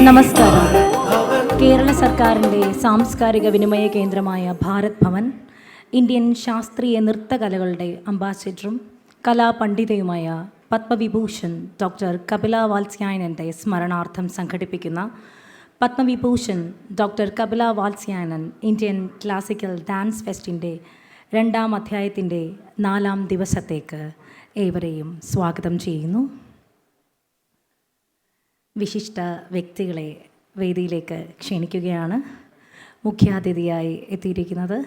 നമസ്കാരം. കേരള സർക്കാരിൻ്റെ സാംസ്കാരിക വിനിമയ കേന്ദ്രമായ ഭാരത് ഭവൻ ഇന്ത്യൻ ശാസ്ത്രീയ നൃത്തകലകളുടെ അംബാസിഡറും കലാപണ്ഡിതയുമായ പത്മവിഭൂഷൺ ഡോക്ടർ കപില വാത്സ്യായനൻ്റെ സ്മരണാർത്ഥം സംഘടിപ്പിക്കുന്ന Padma Vibhushan doctor Kapila Vatsyayan Indian classical dance ഫെസ്റ്റിൻ്റെ 2ാം അധ്യായത്തിൻ്റെ 4ാം ദിവസത്തേക്ക് ഏവരെയും സ്വാഗതം ചെയ്യുന്നു. വിശിഷ്ട വ്യക്തികളെ വേദിയിലേക്ക് ക്ഷണിക്കുകയാണ്. മുഖ്യാതിഥിയായി എത്തിയിരിക്കുന്നത്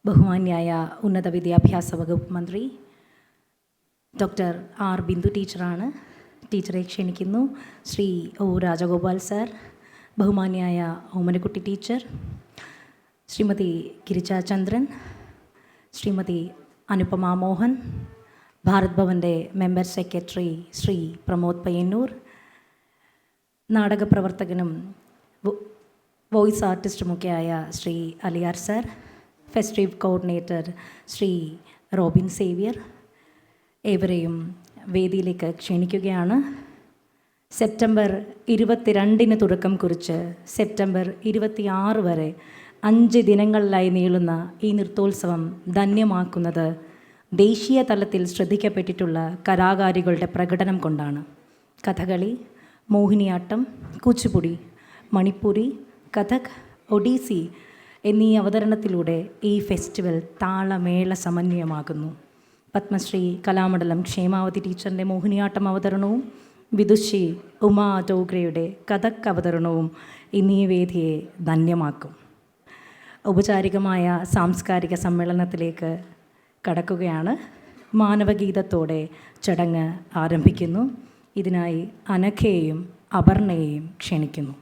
ബഹുമാന്യായ ഉന്നത വിദ്യാഭ്യാസ വകുപ്പ് മന്ത്രി ഡോക്ടർ ആർ ബിന്ദു ടീച്ചറാണ്. ടീച്ചറെ ക്ഷണിക്കുന്നു. ശ്രീ ഒ രാജഗോപാൽ സാർ, ബഹുമാന്യായ ഓമനക്കുട്ടി ടീച്ചർ, ശ്രീമതി ഗിരിജ ചന്ദ്രൻ, ശ്രീമതി അനുപമ മോഹൻ, ഭാരത് ഭവൻ്റെ മെമ്പർ സെക്രട്ടറി ശ്രീ പ്രമോദ് പയ്യന്നൂർ, നാടകപ്രവർത്തകനും വോയിസ് ആർട്ടിസ്റ്റുമൊക്കെയായ Shri Aliyar sir, festive coordinator Shri Robin Xavier, ഏവരെയും വേദിയിലേക്ക് ക്ഷണിക്കുകയാണ്. സെപ്റ്റംബർ 22 തുടക്കം കുറിച്ച് സെപ്റ്റംബർ 26 വരെ 5 ദിനങ്ങളിലായി നീളുന്ന ഈ നൃത്തോത്സവം ധന്യമാക്കുന്നത് ദേശീയ തലത്തിൽ ശ്രദ്ധിക്കപ്പെട്ടിട്ടുള്ള കലാകാരികളുടെ പ്രകടനം കൊണ്ടാണ്. കഥകളി, മോഹിനിയാട്ടം, കുച്ചിപ്പുടി, മണിപ്പൂരി, കഥക്, ഒഡീസി എന്നീ അവതരണത്തിലൂടെ ഈ ഫെസ്റ്റിവൽ താളമേള സമന്വയമാകുന്നു. പത്മശ്രീ കലാമണ്ഡലം ക്ഷേമാവതി ടീച്ചറിൻ്റെ മോഹിനിയാട്ടം അവതരണവും വിദുഷി ഉമാ ഡോഗ്രയുടെ കഥക് അവതരണവും ഇന്നീ വേദിയെ ധന്യമാക്കും. ഔപചാരികമായ സാംസ്കാരിക സമ്മേളനത്തിലേക്ക് കടക്കുകയാണ്. മാനവഗീതത്തോടെ ചടങ്ങ് ആരംഭിക്കുന്നു. ഇതിനായി അനഘയെയും അപർണയെയും ക്ഷണിക്കുന്നു.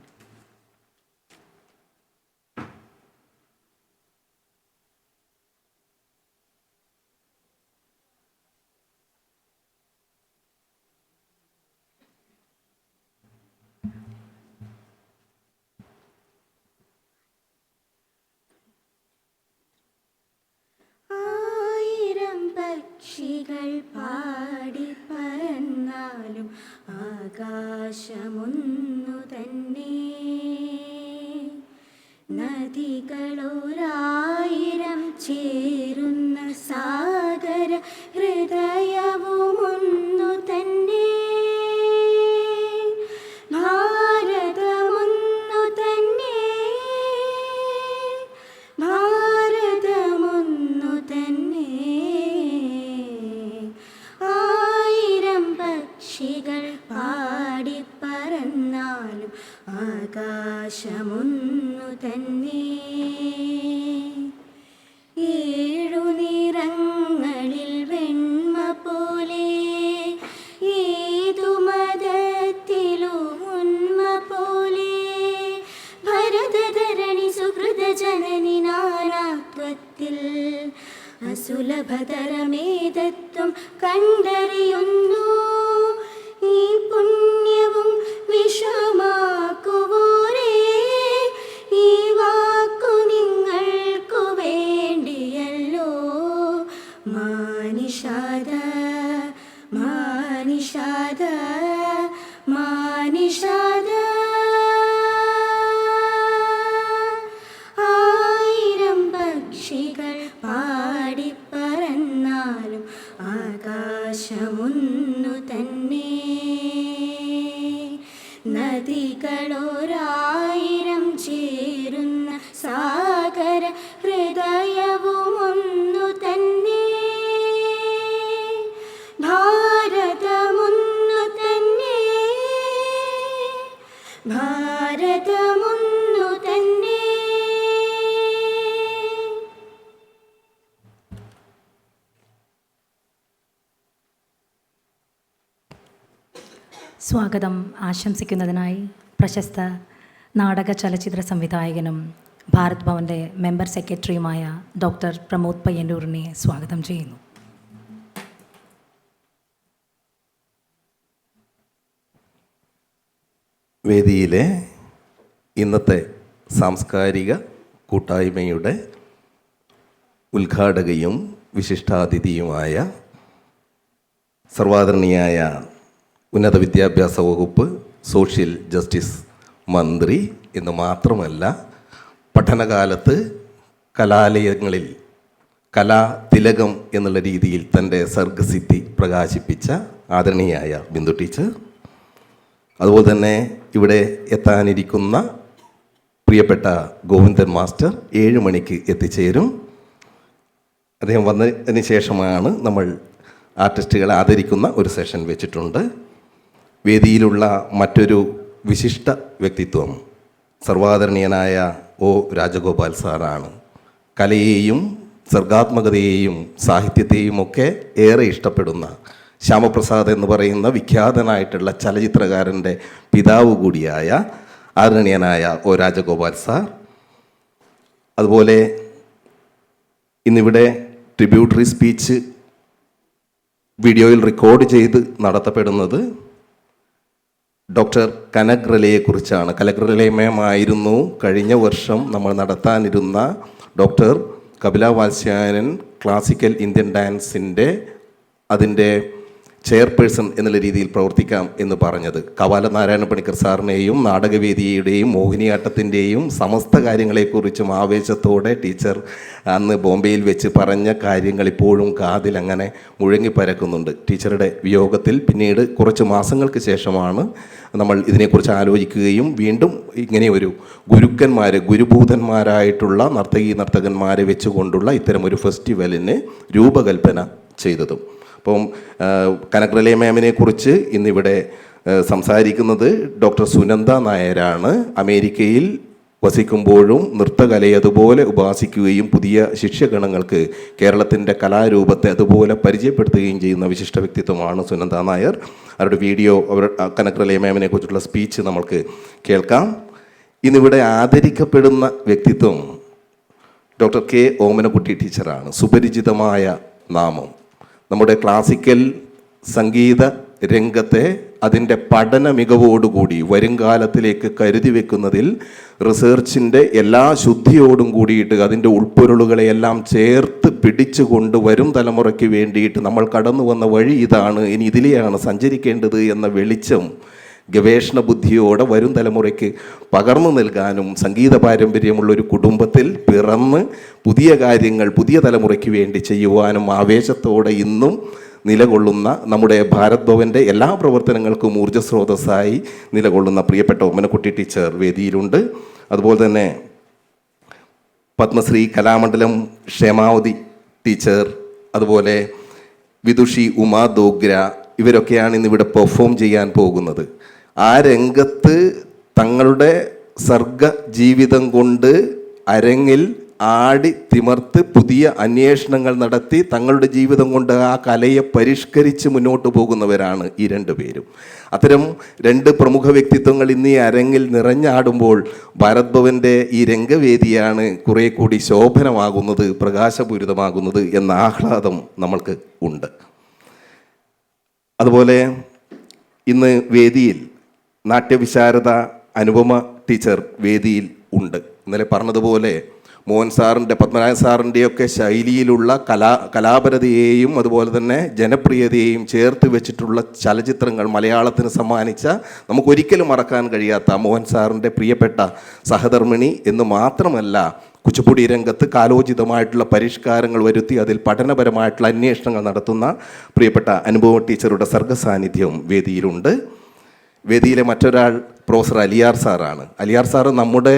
പക്ഷികൾ പാടി പറന്നാലും ആകാശമൊന്നു തന്നെ, നദികളോരായിരം ചേരുന്ന സാഗര ഹൃദയവുമൊന്നു തന്നെ, ഭാരതമൊന്നു തന്നെ, ഭാരതമൊന്നു തന്നെ. പക്ഷികൾ പാടി പറന്നാലും ആകാശമൊന്നു തന്നെ, 7 നിറങ്ങളിൽ വെണ്മ പോലെ, ഏതു മതത്തിലും ഉന്മ പോലെ, ഭരതധരണി സുഹൃത ജനനി നാനാത്വത്തിൽ അസുലഭതരമേതത്വം കണ്ടറിയുന്നു. ഈ പുണ്യവും വിഷമാക്കുവോരേ, ഈ വാക്കു നിങ്ങൾക്കു വേണ്ടിയല്ലോ. മാനിഷാദ മാനിഷാദ മാനിഷാദ. 1000 പക്ഷികൾ പാടി പറന്നാലും ആകാശമൊന്നു തന്നെ, നദികളോരായിരം ചേരുന്ന സാഗര ഹൃദയവുമൊന്നു തന്നെ, ഭാരതമൊന്നു തന്നെ, ഭാരതമൊന്നു തന്നെ. സ്വാഗതം ആശംസിക്കുന്നതിനായി പ്രശസ്ത നാടക ചലച്ചിത്ര സംവിധായകനും ഭാരത് ഭവൻ്റെ മെമ്പർ സെക്രട്ടറിയുമായ ഡോക്ടർ പ്രമോദ് പയ്യന്നൂരിനെ സ്വാഗതം ചെയ്യുന്നു. വേദിയിലെ ഇന്നത്തെ സാംസ്കാരിക കൂട്ടായ്മയുടെ ഉദ്ഘാടകയും വിശിഷ്ടാതിഥിയുമായ സർവാദരണീയായ ഉന്നത വിദ്യാഭ്യാസ വകുപ്പ് സോഷ്യൽ ജസ്റ്റിസ് മന്ത്രി എന്ന് മാത്രമല്ല പഠനകാലത്ത് കലാലയങ്ങളിൽ കലാതിലകം എന്നുള്ള രീതിയിൽ തൻ്റെ സർഗസിദ്ധി പ്രകാശിപ്പിച്ച ആദരണീയായ ബിന്ദു ടീച്ചർ, അതുപോലെ തന്നെ ഇവിടെ എത്താനിരിക്കുന്ന പ്രിയപ്പെട്ട ഗോവിന്ദൻ മാസ്റ്റർ 7 മണിക്ക് എത്തിച്ചേരും. അദ്ദേഹം വന്നതിന് ശേഷമാണ് നമ്മൾ ആർട്ടിസ്റ്റുകളെ ആദരിക്കുന്ന ഒരു സെഷൻ വെച്ചിട്ടുണ്ട്. വേദിയിലുള്ള മറ്റൊരു വിശിഷ്ട വ്യക്തിത്വം സർവാദരണീയനായ ഒ രാജഗോപാൽ സാറാണ്. കലയെയും സർഗാത്മകതയെയും സാഹിത്യത്തെയും ഒക്കെ ഏറെ ഇഷ്ടപ്പെടുന്ന ശ്യാമപ്രസാദ് എന്ന് പറയുന്ന വിഖ്യാതനായിട്ടുള്ള ചലച്ചിത്രകാരൻ്റെ പിതാവ് കൂടിയായ ആദരണീയനായ ഒ രാജഗോപാൽ സാർ. അതുപോലെ ഇന്നിവിടെ ട്രിബ്യൂട്ടറി സ്പീച്ച് വീഡിയോയിൽ റെക്കോർഡ് ചെയ്ത് നടത്തപ്പെടുന്നത് ഡോക്ടർ കനക് റലേയെക്കുറിച്ചാണ്. കനക് റലേമയമായിരുന്നു കഴിഞ്ഞ വർഷം നമ്മൾ നടത്താനിരുന്ന ഡോക്ടർ കപില വാത്സ്യായനൻ ക്ലാസിക്കൽ ഇന്ത്യൻ ഡാൻസിൻ്റെ അതിൻ്റെ ചെയർപേഴ്സൺ എന്നുള്ള രീതിയിൽ പ്രവർത്തിക്കാം എന്ന് പറഞ്ഞത്. കവാല നാരായണ പണിക്കർ സാറിനെയും നാടകവേദിയുടെയും മോഹിനിയാട്ടത്തിൻ്റെയും സമസ്ത കാര്യങ്ങളെക്കുറിച്ചും ആവേശത്തോടെ ടീച്ചർ അന്ന് ബോംബെയിൽ വെച്ച് പറഞ്ഞ കാര്യങ്ങൾ ഇപ്പോഴും കാതിൽ അങ്ങനെ മുഴങ്ങിപ്പരക്കുന്നുണ്ട്. ടീച്ചറുടെ വിയോഗത്തിൽ പിന്നീട് കുറച്ച് മാസങ്ങൾക്ക് ശേഷമാണ് നമ്മൾ ഇതിനെക്കുറിച്ച് ആലോചിക്കുകയും വീണ്ടും ഇങ്ങനെ ഒരു ഗുരുഭൂതന്മാരായിട്ടുള്ള നർത്തകന്മാരെ വെച്ചുകൊണ്ടുള്ള ഇത്തരം ഒരു ഫെസ്റ്റിവലിന് രൂപകൽപ്പന ചെയ്തതും. അപ്പം കനക് റലേ മാമിനെ കുറിച്ച് ഇന്നിവിടെ സംസാരിക്കുന്നത് ഡോക്ടർ സുനന്ദ നായരാണ്. അമേരിക്കയിൽ വസിക്കുമ്പോഴും നൃത്തകലയെ അതുപോലെ ഉപാസിക്കുകയും പുതിയ ശിഷ്യഗണങ്ങൾക്ക് കേരളത്തിൻ്റെ കലാരൂപത്തെ അതുപോലെ പരിചയപ്പെടുത്തുകയും ചെയ്യുന്ന വിശിഷ്ട വ്യക്തിത്വമാണ് സുനന്ദ നായർ. അവരുടെ വീഡിയോ കനക് റലേ മാമിനെ കുറിച്ചുള്ള സ്പീച്ച് നമ്മൾക്ക് കേൾക്കാം. ഇന്നിവിടെ ആദരിക്കപ്പെടുന്ന വ്യക്തിത്വം ഡോക്ടർ കെ ഓമനക്കുട്ടി ടീച്ചറാണ്. സുപരിചിതമായ നാമം. നമ്മുടെ ക്ലാസിക്കൽ സംഗീത രംഗത്തെ അതിൻ്റെ പഠന മികവോടുകൂടി വരുംകാലത്തിലേക്ക് കരുതി വെക്കുന്നതിൽ റിസർച്ചിൻ്റെ എല്ലാ ശുദ്ധിയോടും കൂടിയിട്ട് അതിൻ്റെ ഉൾപ്പൊരുളുകളെയെല്ലാം ചേർത്ത് പിടിച്ചുകൊണ്ട് വരും തലമുറയ്ക്ക് വേണ്ടിയിട്ട് നമ്മൾ കടന്നു വന്ന വഴി ഇതാണ്, ഇനി ഇതിലെയാണ് സഞ്ചരിക്കേണ്ടത് എന്ന വെളിച്ചം ഗവേഷണ ബുദ്ധിയോടെ വരും തലമുറയ്ക്ക് പകർന്നു നൽകാനും സംഗീത പാരമ്പര്യമുള്ളൊരു കുടുംബത്തിൽ പിറന്ന് പുതിയ കാര്യങ്ങൾ പുതിയ തലമുറയ്ക്ക് വേണ്ടി ചെയ്യുവാനും ആവേശത്തോടെ ഇന്നും നിലകൊള്ളുന്ന നമ്മുടെ ഭാരത് ഭവൻ്റെ എല്ലാ പ്രവർത്തനങ്ങൾക്കും ഊർജ്ജസ്രോതസ്സായി നിലകൊള്ളുന്ന പ്രിയപ്പെട്ട ഓമനക്കുട്ടി ടീച്ചർ വേദിയിലുണ്ട്. അതുപോലെ തന്നെ പത്മശ്രീ കലാമണ്ഡലം ക്ഷേമാവതി ടീച്ചർ, അതുപോലെ വിദുഷി ഉമാ ദോഗ്ര, ഇവരൊക്കെയാണ് ഇന്നിവിടെ പെർഫോം ചെയ്യാൻ പോകുന്നത്. ആ രംഗത്ത് തങ്ങളുടെ സർഗ ജീവിതം കൊണ്ട് അരങ്ങിൽ ആടി തിമർത്ത് പുതിയ അന്വേഷണങ്ങൾ നടത്തി തങ്ങളുടെ ജീവിതം കൊണ്ട് ആ കലയെ പരിഷ്കരിച്ച് മുന്നോട്ട് പോകുന്നവരാണ് ഈ 2 പേരും. അത്തരം 2 പ്രമുഖ വ്യക്തിത്വങ്ങൾ ഇന്ന് ഈ അരങ്ങിൽ നിറഞ്ഞാടുമ്പോൾ ഭാരത് ഭവൻ്റെ ഈ രംഗവേദിയാണ് കുറേ കൂടി ശോഭനമാകുന്നത്, പ്രകാശപൂരിതമാകുന്നത് എന്ന ആഹ്ലാദം നമ്മൾക്ക് ഉണ്ട്. അതുപോലെ ഇന്ന് വേദിയിൽ നാട്യവിശാരദ അനുപമ ടീച്ചർ വേദിയിൽ ഉണ്ട്. ഇന്നലെ പറഞ്ഞതുപോലെ മോഹൻ സാറിൻ്റെ പത്മനാഭൻ സാറിൻ്റെയൊക്കെ ശൈലിയിലുള്ള കലാപരതയെയും അതുപോലെ തന്നെ ജനപ്രിയതയെയും ചേർത്ത് വെച്ചിട്ടുള്ള ചലച്ചിത്രങ്ങൾ മലയാളത്തിന് സമ്മാനിച്ച നമുക്കൊരിക്കലും മറക്കാൻ കഴിയാത്ത മോഹൻ സാറിൻ്റെ പ്രിയപ്പെട്ട സഹധർമ്മിണി എന്ന് മാത്രമല്ല, കുച്ചിപ്പുടി രംഗത്ത് കാലോചിതമായിട്ടുള്ള പരിഷ്കാരങ്ങൾ വരുത്തി അതിൽ പഠനപരമായിട്ടുള്ള അന്വേഷണങ്ങൾ നടത്തുന്ന പ്രിയപ്പെട്ട അനുപമ ടീച്ചറുടെ സർഗസാന്നിധ്യം വേദിയിലുണ്ട്. വേദിയിലെ മറ്റൊരാൾ പ്രൊഫസർ അലിയാർ സാറാണ്. അലിയാർ സാറ് നമ്മുടെ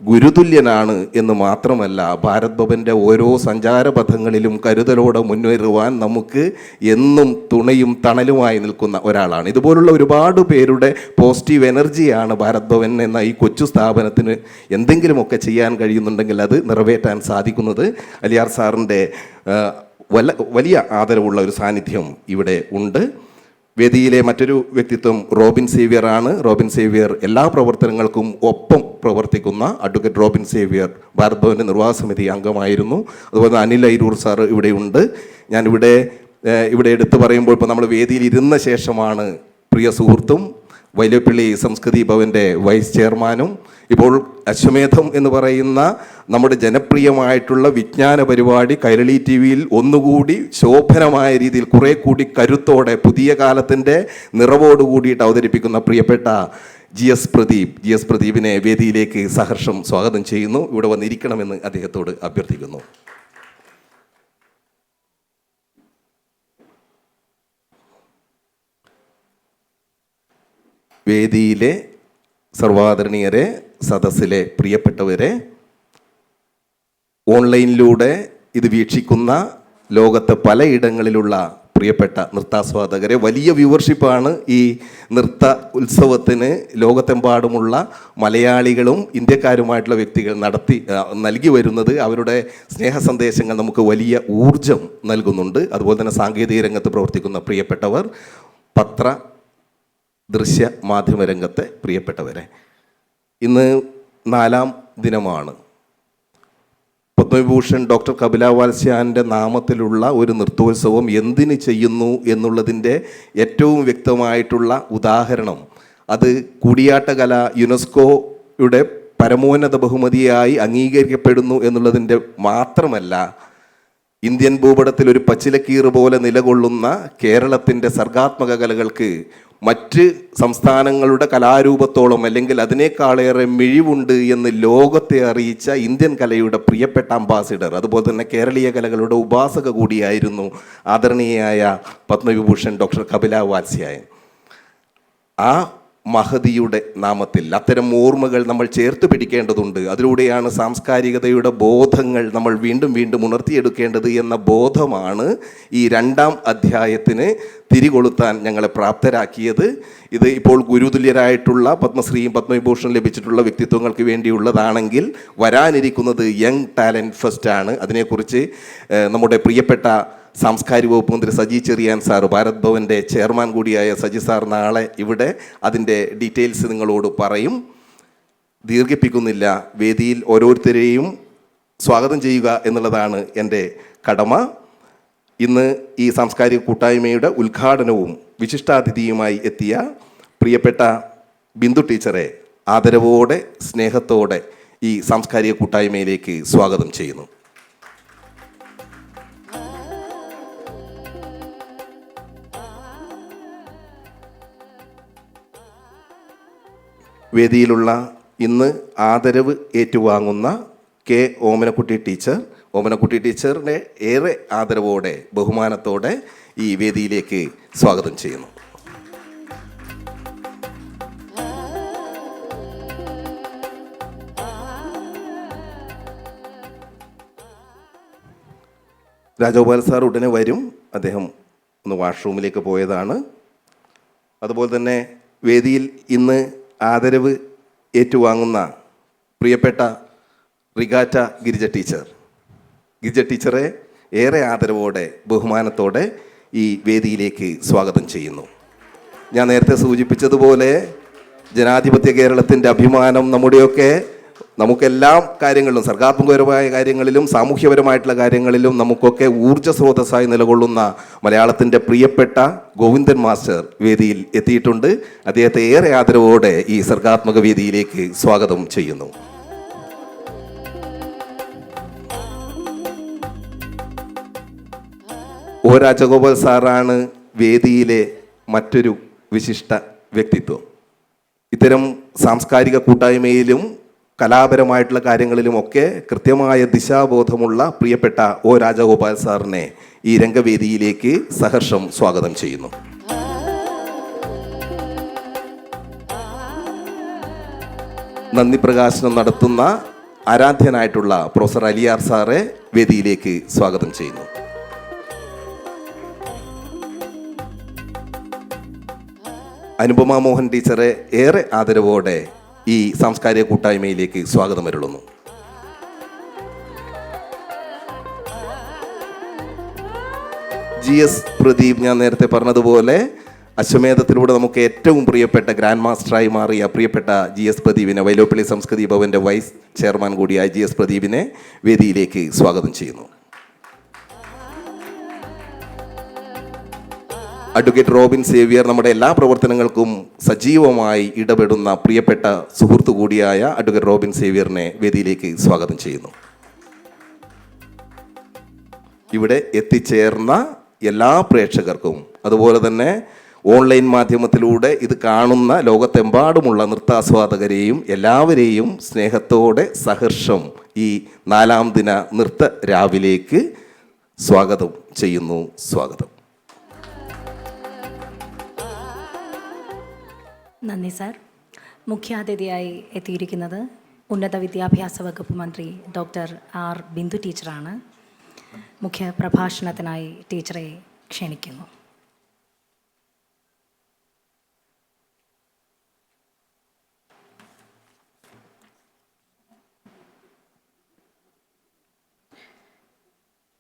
ഗുരുതുല്യനാണ് എന്ന് മാത്രമല്ല, ഭാരത് ഭവൻ്റെ ഓരോ സഞ്ചാരപഥങ്ങളിലും കരുതലോടെ മുന്നേറുവാൻ നമുക്ക് എന്നും തുണയും തണലുമായി നിൽക്കുന്ന ഒരാളാണ്. ഇതുപോലുള്ള ഒരുപാട് പേരുടെ പോസിറ്റീവ് എനർജിയാണ് ഭാരത് ഭവൻ എന്ന ഈ കൊച്ചു സ്ഥാപനത്തിന് എന്തെങ്കിലുമൊക്കെ ചെയ്യാൻ കഴിയുന്നുണ്ടെങ്കിൽ അത് നിറവേറ്റാൻ സാധിക്കുന്നത്. അലിയാർ സാറിൻ്റെ വലിയ ആദരവുള്ള ഒരു സാന്നിധ്യം ഇവിടെ ഉണ്ട്. വേദിയിലെ മറ്റൊരു വ്യക്തിത്വം റോബിൻ സേവ്യർ ആണ്. റോബിൻ സേവ്യർ എല്ലാ പ്രവർത്തനങ്ങൾക്കും ഒപ്പം പ്രവർത്തിക്കുന്ന അഡ്വക്കേറ്റ് റോബിൻ സേവ്യർ ഭാരത് ഭവൻ്റെ നിർവാഹക സമിതി അംഗമായിരുന്നു. അതുപോലെ അനിൽ ഐരൂർ സാർ ഇവിടെയുണ്ട്. ഇവിടെ എടുത്തു പറയുമ്പോൾ ഇപ്പോൾ നമ്മൾ വേദിയിൽ ഇരുന്ന ശേഷമാണ് പ്രിയ സുഹൃത്തും വൈലപ്പിള്ളി സംസ്കൃതി ഭവൻ്റെ വൈസ് ചെയർമാനും ഇപ്പോൾ അശ്വമേധം എന്ന് പറയുന്ന നമ്മുടെ ജനപ്രിയമായിട്ടുള്ള വിജ്ഞാന പരിപാടി കൈരളി ടി വിയിൽ ഒന്നുകൂടി ശോഭനമായ രീതിയിൽ കുറേ കൂടി കരുത്തോടെ പുതിയ കാലത്തിൻ്റെ നിറവോട് കൂടിയിട്ട് അവതരിപ്പിക്കുന്ന പ്രിയപ്പെട്ട ജി എസ് പ്രദീപിനെ വേദിയിലേക്ക് സഹർഷം സ്വാഗതം ചെയ്യുന്നു. ഇവിടെ വന്നിരിക്കണമെന്ന് അദ്ദേഹത്തോട് അഭ്യർത്ഥിക്കുന്നു. വേദിയിലെ സർവാദരണീയരെ, സദസ്സിലെ പ്രിയപ്പെട്ടവരെ, ഓൺലൈനിലൂടെ ഇത് വീക്ഷിക്കുന്ന ലോകത്തെ പലയിടങ്ങളിലുള്ള പ്രിയപ്പെട്ട നൃത്താസ്വാദകരെ, വലിയ വ്യൂവർഷിപ്പാണ് ഈ നൃത്ത ഉത്സവത്തിന് ലോകത്തെമ്പാടുമുള്ള മലയാളികളും ഇന്ത്യക്കാരുമായിട്ടുള്ള വ്യക്തികൾ നൽകി വരുന്നത്. അവരുടെ സ്നേഹ സന്ദേശങ്ങൾ നമുക്ക് വലിയ ഊർജം നൽകുന്നുണ്ട്. അതുപോലെ തന്നെ സാങ്കേതിക രംഗത്ത് പ്രവർത്തിക്കുന്ന പ്രിയപ്പെട്ടവർ, പത്ര ദൃശ്യ മാധ്യമ രംഗത്തെ പ്രിയപ്പെട്ടവരെ, ഇന്ന് 4ാം ദിനമാണ്. പത്മവിഭൂഷൺ ഡോക്ടർ കപില വാത്സ്യായൻ്റെ നാമത്തിലുള്ള ഒരു നൃത്തോത്സവം എന്തിന് ചെയ്യുന്നു എന്നുള്ളതിൻ്റെ ഏറ്റവും വ്യക്തമായിട്ടുള്ള ഉദാഹരണം അത് കൂടിയാട്ടകല യുനെസ്കോയുടെ പരമോന്നത ബഹുമതിയായി അംഗീകരിക്കപ്പെടുന്നു എന്നുള്ളതിൻ്റെ മാത്രമല്ല, ഇന്ത്യൻ ഭൂപടത്തിൽ ഒരു പച്ചിലക്കീറ് പോലെ നിലകൊള്ളുന്ന കേരളത്തിൻ്റെ സർഗാത്മക കലകൾക്ക് മറ്റ് സംസ്ഥാനങ്ങളുടെ കലാരൂപത്തോളം അല്ലെങ്കിൽ അതിനേക്കാളേറെ മിഴിവുണ്ട് എന്ന് ലോകത്തെ അറിയിച്ച ഇന്ത്യൻ കലയുടെ പ്രിയപ്പെട്ട അംബാസിഡർ, അതുപോലെ തന്നെ കേരളീയ കലകളുടെ ഉപാസക കൂടിയായിരുന്നു ആദരണീയയായ പത്മവിഭൂഷൺ ഡോക്ടർ കപില വാത്സ്യായൻ. ആ മഹതിയുടെ നാമത്തിൽ അത്തരം ഓർമ്മകൾ നമ്മൾ ചേർത്ത് പിടിക്കേണ്ടതുണ്ട്. അതിലൂടെയാണ് സാംസ്കാരികതയുടെ ബോധങ്ങൾ നമ്മൾ വീണ്ടും വീണ്ടും ഉണർത്തിയെടുക്കേണ്ടത് എന്ന ബോധമാണ് ഈ 2ാം അധ്യായത്തിന് തിരികൊളുത്താൻ ഞങ്ങളെ പ്രാപ്തരാക്കിയത്. ഇത് ഇപ്പോൾ ഗുരുതുല്യരായിട്ടുള്ള പത്മശ്രീയും പത്മവിഭൂഷണും ലഭിച്ചിട്ടുള്ള വ്യക്തിത്വങ്ങൾക്ക് വേണ്ടിയുള്ളതാണെങ്കിൽ വരാനിരിക്കുന്നത് യങ് ടാലൻറ്റ് ഫെസ്റ്റ് ആണ്. അതിനെക്കുറിച്ച് നമ്മുടെ പ്രിയപ്പെട്ട സാംസ്കാരിക വകുപ്പ് മന്ത്രി സജി ചെറിയാൻ സാർ, ഭാരത് ഭവൻ്റെ ചെയർമാൻ കൂടിയായ സജി സാർ നാളെ ഇവിടെ അതിൻ്റെ ഡീറ്റെയിൽസ് നിങ്ങളോട് പറയും. ദീർഘിപ്പിക്കുന്നില്ല, വേദിയിൽ ഓരോരുത്തരെയും സ്വാഗതം ചെയ്യുക എന്നുള്ളതാണ് എൻ്റെ കടമ. ഇന്ന് ഈ സാംസ്കാരിക കൂട്ടായ്മയുടെ ഉദ്ഘാടനവും വിശിഷ്ടാതിഥിയുമായി എത്തിയ പ്രിയപ്പെട്ട ബിന്ദു ടീച്ചറെ ആദരവോടെ സ്നേഹത്തോടെ ഈ സാംസ്കാരിക കൂട്ടായ്മയിലേക്ക് സ്വാഗതം ചെയ്യുന്നു. വേദിയിലുള്ള ഇന്ന് ആദരവ് ഏറ്റുവാങ്ങുന്ന കെ ഓമനക്കുട്ടി ടീച്ചർ, ഓമനക്കുട്ടി ടീച്ചറിനെ ഏറെ ആദരവോടെ ബഹുമാനത്തോടെ ഈ വേദിയിലേക്ക് സ്വാഗതം ചെയ്യുന്നു. രാജഗോപാൽ സാർ ഉടനെ വരും. അദ്ദേഹം ഒന്ന് വാഷ്റൂമിലേക്ക് പോയതാണ്. അതുപോലെ തന്നെ വേദിയിൽ ഇന്ന് ആദരവ് ഏറ്റുവാങ്ങുന്ന പ്രിയപ്പെട്ട റിഗാറ്റ ഗിരിജ ടീച്ചറെ ഏറെ ആദരവോടെ ബഹുമാനത്തോടെ ഈ വേദിയിലേക്ക് സ്വാഗതം ചെയ്യുന്നു. ഞാൻ നേരത്തെ സൂചിപ്പിച്ചതുപോലെ ജനാധിപത്യ കേരളത്തിൻ്റെ അഭിമാനം നമുക്കെല്ലാം കാര്യങ്ങളിലും, സർഗാത്മകപരമായ കാര്യങ്ങളിലും സാമൂഹ്യപരമായിട്ടുള്ള കാര്യങ്ങളിലും നമുക്കൊക്കെ ഊർജ്ജ സ്രോതസ്സായി നിലകൊള്ളുന്ന മലയാളത്തിൻ്റെ പ്രിയപ്പെട്ട ഗോവിന്ദൻ മാസ്റ്റർ വേദിയിൽ എത്തിയിട്ടുണ്ട്. അദ്ദേഹത്തെ ഏറെ ആദരവോടെ ഈ സർഗാത്മക വേദിയിലേക്ക് സ്വാഗതം ചെയ്യുന്നു. ഒ രാജഗോപാൽ സാറാണ് വേദിയിലെ മറ്റൊരു വിശിഷ്ട വ്യക്തിത്വം. ഇത്തരം സാംസ്കാരിക കൂട്ടായ്മയിലും കലാപരമായിട്ടുള്ള കാര്യങ്ങളിലുമൊക്കെ കൃത്യമായ ദിശാബോധമുള്ള പ്രിയപ്പെട്ട ഒ രാജഗോപാൽ സാറിനെ ഈ രംഗവേദിയിലേക്ക് സഹർഷം സ്വാഗതം ചെയ്യുന്നു. നന്ദി പ്രകാശനം നടത്തുന്ന ആരാധ്യനായിട്ടുള്ള പ്രൊഫസർ അലിയാർ സാറെ വേദിയിലേക്ക് സ്വാഗതം ചെയ്യുന്നു. അനുപമ മോഹൻ ടീച്ചറെ ഏറെ ആദരവോടെ ഈ സാംസ്കാരിക കൂട്ടായ്മയിലേക്ക് സ്വാഗതം അരുളുന്നു. GS പ്രദീപ്, ഞാൻ നേരത്തെ പറഞ്ഞതുപോലെ അശ്വമേധത്തിലൂടെ നമുക്ക് ഏറ്റവും പ്രിയപ്പെട്ട ഗ്രാൻഡ് മാസ്റ്ററായി മാറിയ പ്രിയപ്പെട്ട GS പ്രദീപിനെ, വൈലോപ്പിള്ളി സംസ്കൃതി ഭവൻ്റെ വൈസ് ചെയർമാൻ കൂടിയായ GS പ്രദീപിനെ വേദിയിലേക്ക് സ്വാഗതം ചെയ്യുന്നു. അഡ്വക്കേറ്റ് റോബിൻ സേവ്യർ, നമ്മുടെ എല്ലാ പ്രവർത്തനങ്ങൾക്കും സജീവമായി ഇടപെടുന്ന പ്രിയപ്പെട്ട സുഹൃത്തു കൂടിയായ അഡ്വക്കേറ്റ് റോബിൻ സേവ്യറിനെ വേദിയിലേക്ക് സ്വാഗതം ചെയ്യുന്നു. ഇവിടെ എത്തിച്ചേർന്ന എല്ലാ പ്രേക്ഷകർക്കും, അതുപോലെ തന്നെ ഓൺലൈൻ മാധ്യമത്തിലൂടെ ഇത് കാണുന്ന ലോകത്തെമ്പാടുമുള്ള നൃത്താസ്വാദകരെയും എല്ലാവരെയും സ്നേഹത്തോടെ സഹർഷം ഈ 4ാം ദിന നൃത്ത രാവിലേക്ക് സ്വാഗതം ചെയ്യുന്നു. സ്വാഗതം. നന്ദി സാർ. മുഖ്യാതിഥിയായി എത്തിയിരിക്കുന്നത് ഉന്നത വിദ്യാഭ്യാസ വകുപ്പ് മന്ത്രി ഡോക്ടർ ആർ ബിന്ദു ടീച്ചറാണ്. മുഖ്യ പ്രഭാഷണത്തിനായി ടീച്ചറെ ക്ഷണിക്കുന്നു.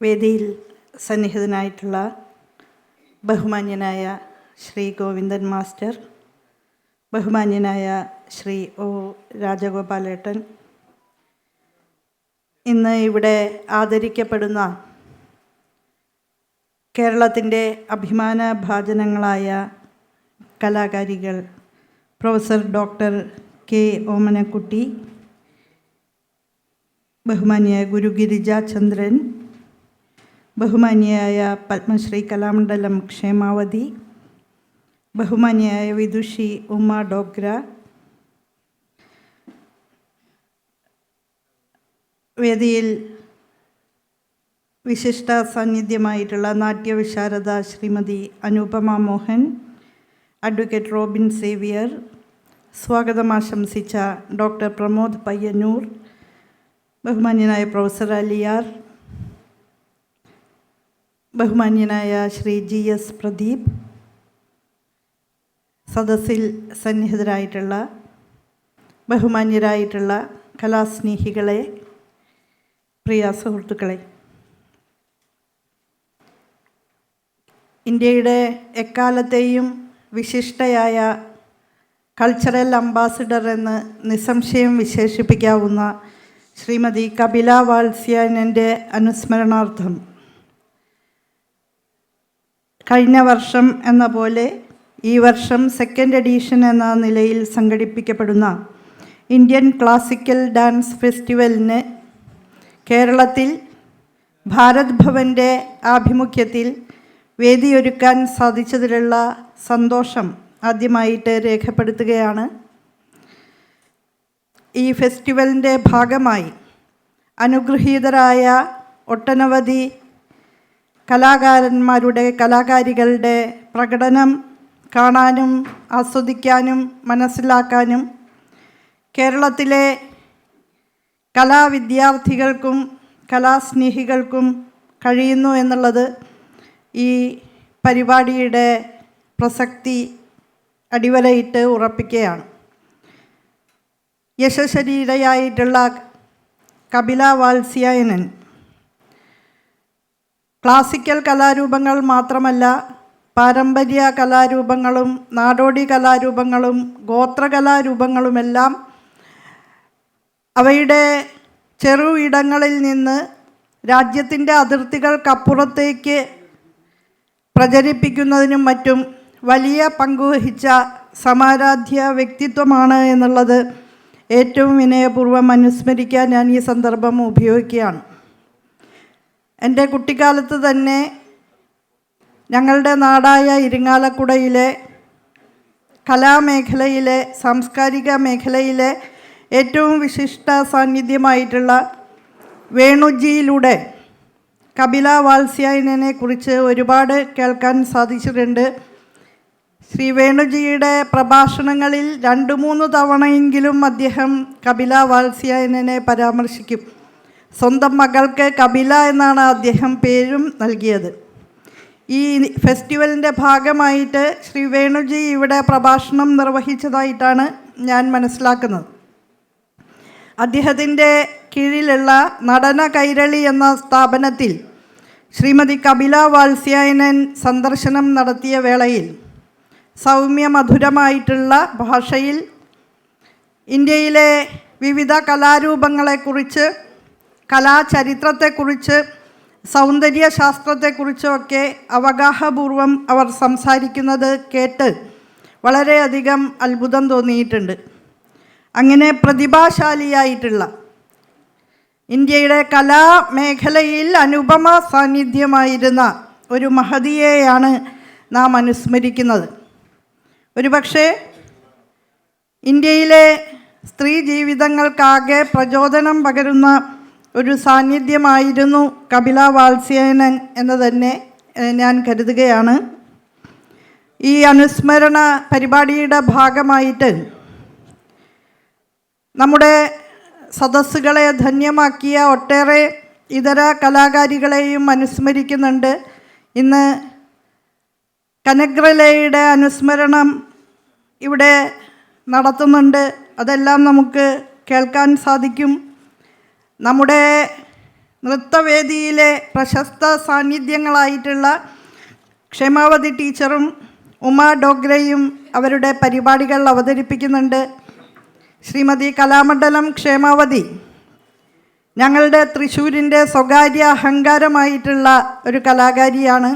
വേദിയിൽ സന്നിഹിതനായിട്ടുള്ള ബഹുമാന്യനായ ശ്രീ ഗോവിന്ദൻ മാസ്റ്റർ, ബഹുമാന്യനായ ശ്രീ ഒ രാജഗോപാലേട്ടൻ, ഇന്ന് ഇവിടെ ആദരിക്കപ്പെടുന്ന കേരളത്തിൻ്റെ അഭിമാനഭാജനങ്ങളായ കലാകാരികൾ പ്രൊഫസർ ഡോക്ടർ കെ ഓമനക്കുട്ടി, ബഹുമാന്യ ഗുരുഗിരിജ ചന്ദ്രൻ, ബഹുമാന്യയായ പത്മശ്രീ കലാമണ്ഡലം ക്ഷേമാവതി, ബഹുമാന്യയായ വിദുഷി ഉമ്മ ഡോഗ്ര, വേദിയിൽ വിശിഷ്ട സാന്നിധ്യമായിട്ടുള്ള നാട്യവിശാരദ ശ്രീമതി അനുപമ മോഹൻ, അഡ്വക്കേറ്റ് റോബിൻ സേവിയർ, സ്വാഗതം ആശംസിച്ച ഡോക്ടർ പ്രമോദ് പയ്യന്നൂർ, ബഹുമാന്യനായ പ്രൊഫസർ അലിയാർ, ബഹുമാന്യനായ ശ്രീ ജി എസ് പ്രദീപ്, സദസ്സിൽ സന്നിഹിതരായിട്ടുള്ള ബഹുമാന്യരായിട്ടുള്ള കലാസ്നേഹികളെ, പ്രിയ സുഹൃത്തുക്കളെ, ഇന്ത്യയുടെ എക്കാലത്തെയും വിശിഷ്ടയായ കൾച്ചറൽ അംബാസിഡർ എന്ന് നിസ്സംശയം വിശേഷിപ്പിക്കാവുന്ന ശ്രീമതി കപില വാത്സ്യായനൻ്റെ അനുസ്മരണാർത്ഥം കഴിഞ്ഞ വർഷം എന്ന പോലെ ഈ വർഷം 2nd എഡിഷൻ എന്ന നിലയിൽ സംഘടിപ്പിക്കപ്പെടുന്ന ഇന്ത്യൻ ക്ലാസിക്കൽ ഡാൻസ് ഫെസ്റ്റിവലിന് കേരളത്തിൽ ഭാരത് ഭവൻ്റെ ആഭിമുഖ്യത്തിൽ വേദിയൊരുക്കാൻ സാധിച്ചതിലുള്ള സന്തോഷം ആദ്യമായിട്ട് രേഖപ്പെടുത്തുകയാണ്. ഈ ഫെസ്റ്റിവലിൻ്റെ ഭാഗമായി അനുഗൃഹീതരായ ഒട്ടനവധി കലാകാരികളുടെ പ്രകടനം കാണാനും ആസ്വദിക്കാനും മനസ്സിലാക്കാനും കേരളത്തിലെ കലാവിദ്യാർത്ഥികൾക്കും കലാസ്നേഹികൾക്കും കഴിയുന്നു എന്നുള്ളത് ഈ പരിപാടിയുടെ പ്രസക്തി അടിവരയിട്ട് ഉറപ്പിക്കുകയാണ്. യശശരീരയായിട്ടുള്ള കപില വാത്സ്യായനൻ ക്ലാസിക്കൽ കലാരൂപങ്ങൾ മാത്രമല്ല, പാരമ്പര്യ കലാരൂപങ്ങളും നാടോടി കലാരൂപങ്ങളും ഗോത്രകലാരൂപങ്ങളുമെല്ലാം അവയുടെ ചെറു ഇടങ്ങളിൽ നിന്ന് രാജ്യത്തിൻ്റെ അതിർത്തികൾക്കപ്പുറത്തേക്ക് പ്രചരിപ്പിക്കുന്നതിനും മറ്റും വലിയ പങ്കുവഹിച്ച സമാരാധ്യ വ്യക്തിത്വമാണ് എന്നുള്ളത് ഏറ്റവും വിനയപൂർവ്വം അനുസ്മരിക്കാൻ ഞാൻ ഈ സന്ദർഭം ഉപയോഗിക്കുകയാണ്. എൻ്റെ കുട്ടിക്കാലത്ത് തന്നെ ഞങ്ങളുടെ നാടായ ഇരിങ്ങാലക്കുടയിലെ കലാമേഖലയിലെ സാംസ്കാരിക മേഖലയിലെ ഏറ്റവും വിശിഷ്ട സാന്നിധ്യമായിട്ടുള്ള വേണുജിയിലൂടെ കപില വാത്സ്യായനനെ കുറിച്ച് ഒരുപാട് കേൾക്കാൻ സാധിച്ചിട്ടുണ്ട്. ശ്രീ വേണുജിയുടെ പ്രഭാഷണങ്ങളിൽ 2-3 തവണയെങ്കിലും അദ്ദേഹം കപില വാത്സ്യായനനെ പരാമർശിക്കും. സ്വന്തം മകൾക്ക് കപില എന്നാണ് അദ്ദേഹം പേരും നൽകിയത്. ഈ ഫെസ്റ്റിവലിൻ്റെ ഭാഗമായിട്ട് ശ്രീ വേണുജി ഇവിടെ പ്രഭാഷണം നിർവഹിച്ചതായിട്ടാണ് ഞാൻ മനസ്സിലാക്കുന്നത്. അദ്ദേഹത്തിൻ്റെ കീഴിലുള്ള നടന കൈരളി എന്ന സ്ഥാപനത്തിൽ ശ്രീമതി കപില വാത്സ്യായനൻ സന്ദർശനം നടത്തിയ വേളയിൽ സൗമ്യമധുരമായിട്ടുള്ള ഭാഷയിൽ ഇന്ത്യയിലെ വിവിധ കലാരൂപങ്ങളെക്കുറിച്ച്, കലാചരിത്രത്തെക്കുറിച്ച്, സൗന്ദര്യശാസ്ത്രത്തെക്കുറിച്ചൊക്കെ അവഗാഹപൂർവം അവർ സംസാരിക്കുന്നത് കേട്ട് വളരെയധികം അത്ഭുതം തോന്നിയിട്ടുണ്ട്. അങ്ങനെ പ്രതിഭാശാലിയായിട്ടുള്ള ഇന്ത്യയുടെ കലാമേഖലയിൽ അനുപമ സാന്നിധ്യമായിരുന്ന ഒരു മഹതിയെയാണ് നാം അനുസ്മരിക്കുന്നത്. ഒരുപക്ഷെ ഇന്ത്യയിലെ സ്ത്രീ ജീവിതങ്ങൾക്കാകെ പ്രചോദനം പകരുന്ന ഒരു സാന്നിധ്യമായിരുന്നു കപില വാത്സ്യായനൻ എന്ന് തന്നെ ഞാൻ കരുതുകയാണ്. ഈ അനുസ്മരണ പരിപാടിയുടെ ഭാഗമായിട്ട് നമ്മുടെ സദസ്സുകളെ ധന്യമാക്കിയ ഒട്ടേറെ ഇതര കലാകാരികളെയും അനുസ്മരിക്കുന്നുണ്ട്. ഇന്ന് കനഗ്രലയുടെ അനുസ്മരണം ഇവിടെ നടത്തുന്നുണ്ട്. അതെല്ലാം നമുക്ക് കേൾക്കാൻ സാധിക്കും. നമ്മുടെ നൃത്തവേദിയിലെ പ്രശസ്ത സാന്നിധ്യങ്ങളായിട്ടുള്ള ക്ഷേമാവതി ടീച്ചറും ഉമാ ഡോഗ്രയും അവരുടെ പരിപാടികൾ അവതരിപ്പിക്കുന്നുണ്ട്. ശ്രീമതി കലാമണ്ഡലം ക്ഷേമാവതി ഞങ്ങളുടെ തൃശ്ശൂരിൻ്റെ സ്വകാര്യ അഹങ്കാരമായിട്ടുള്ള ഒരു കലാകാരിയാണ്.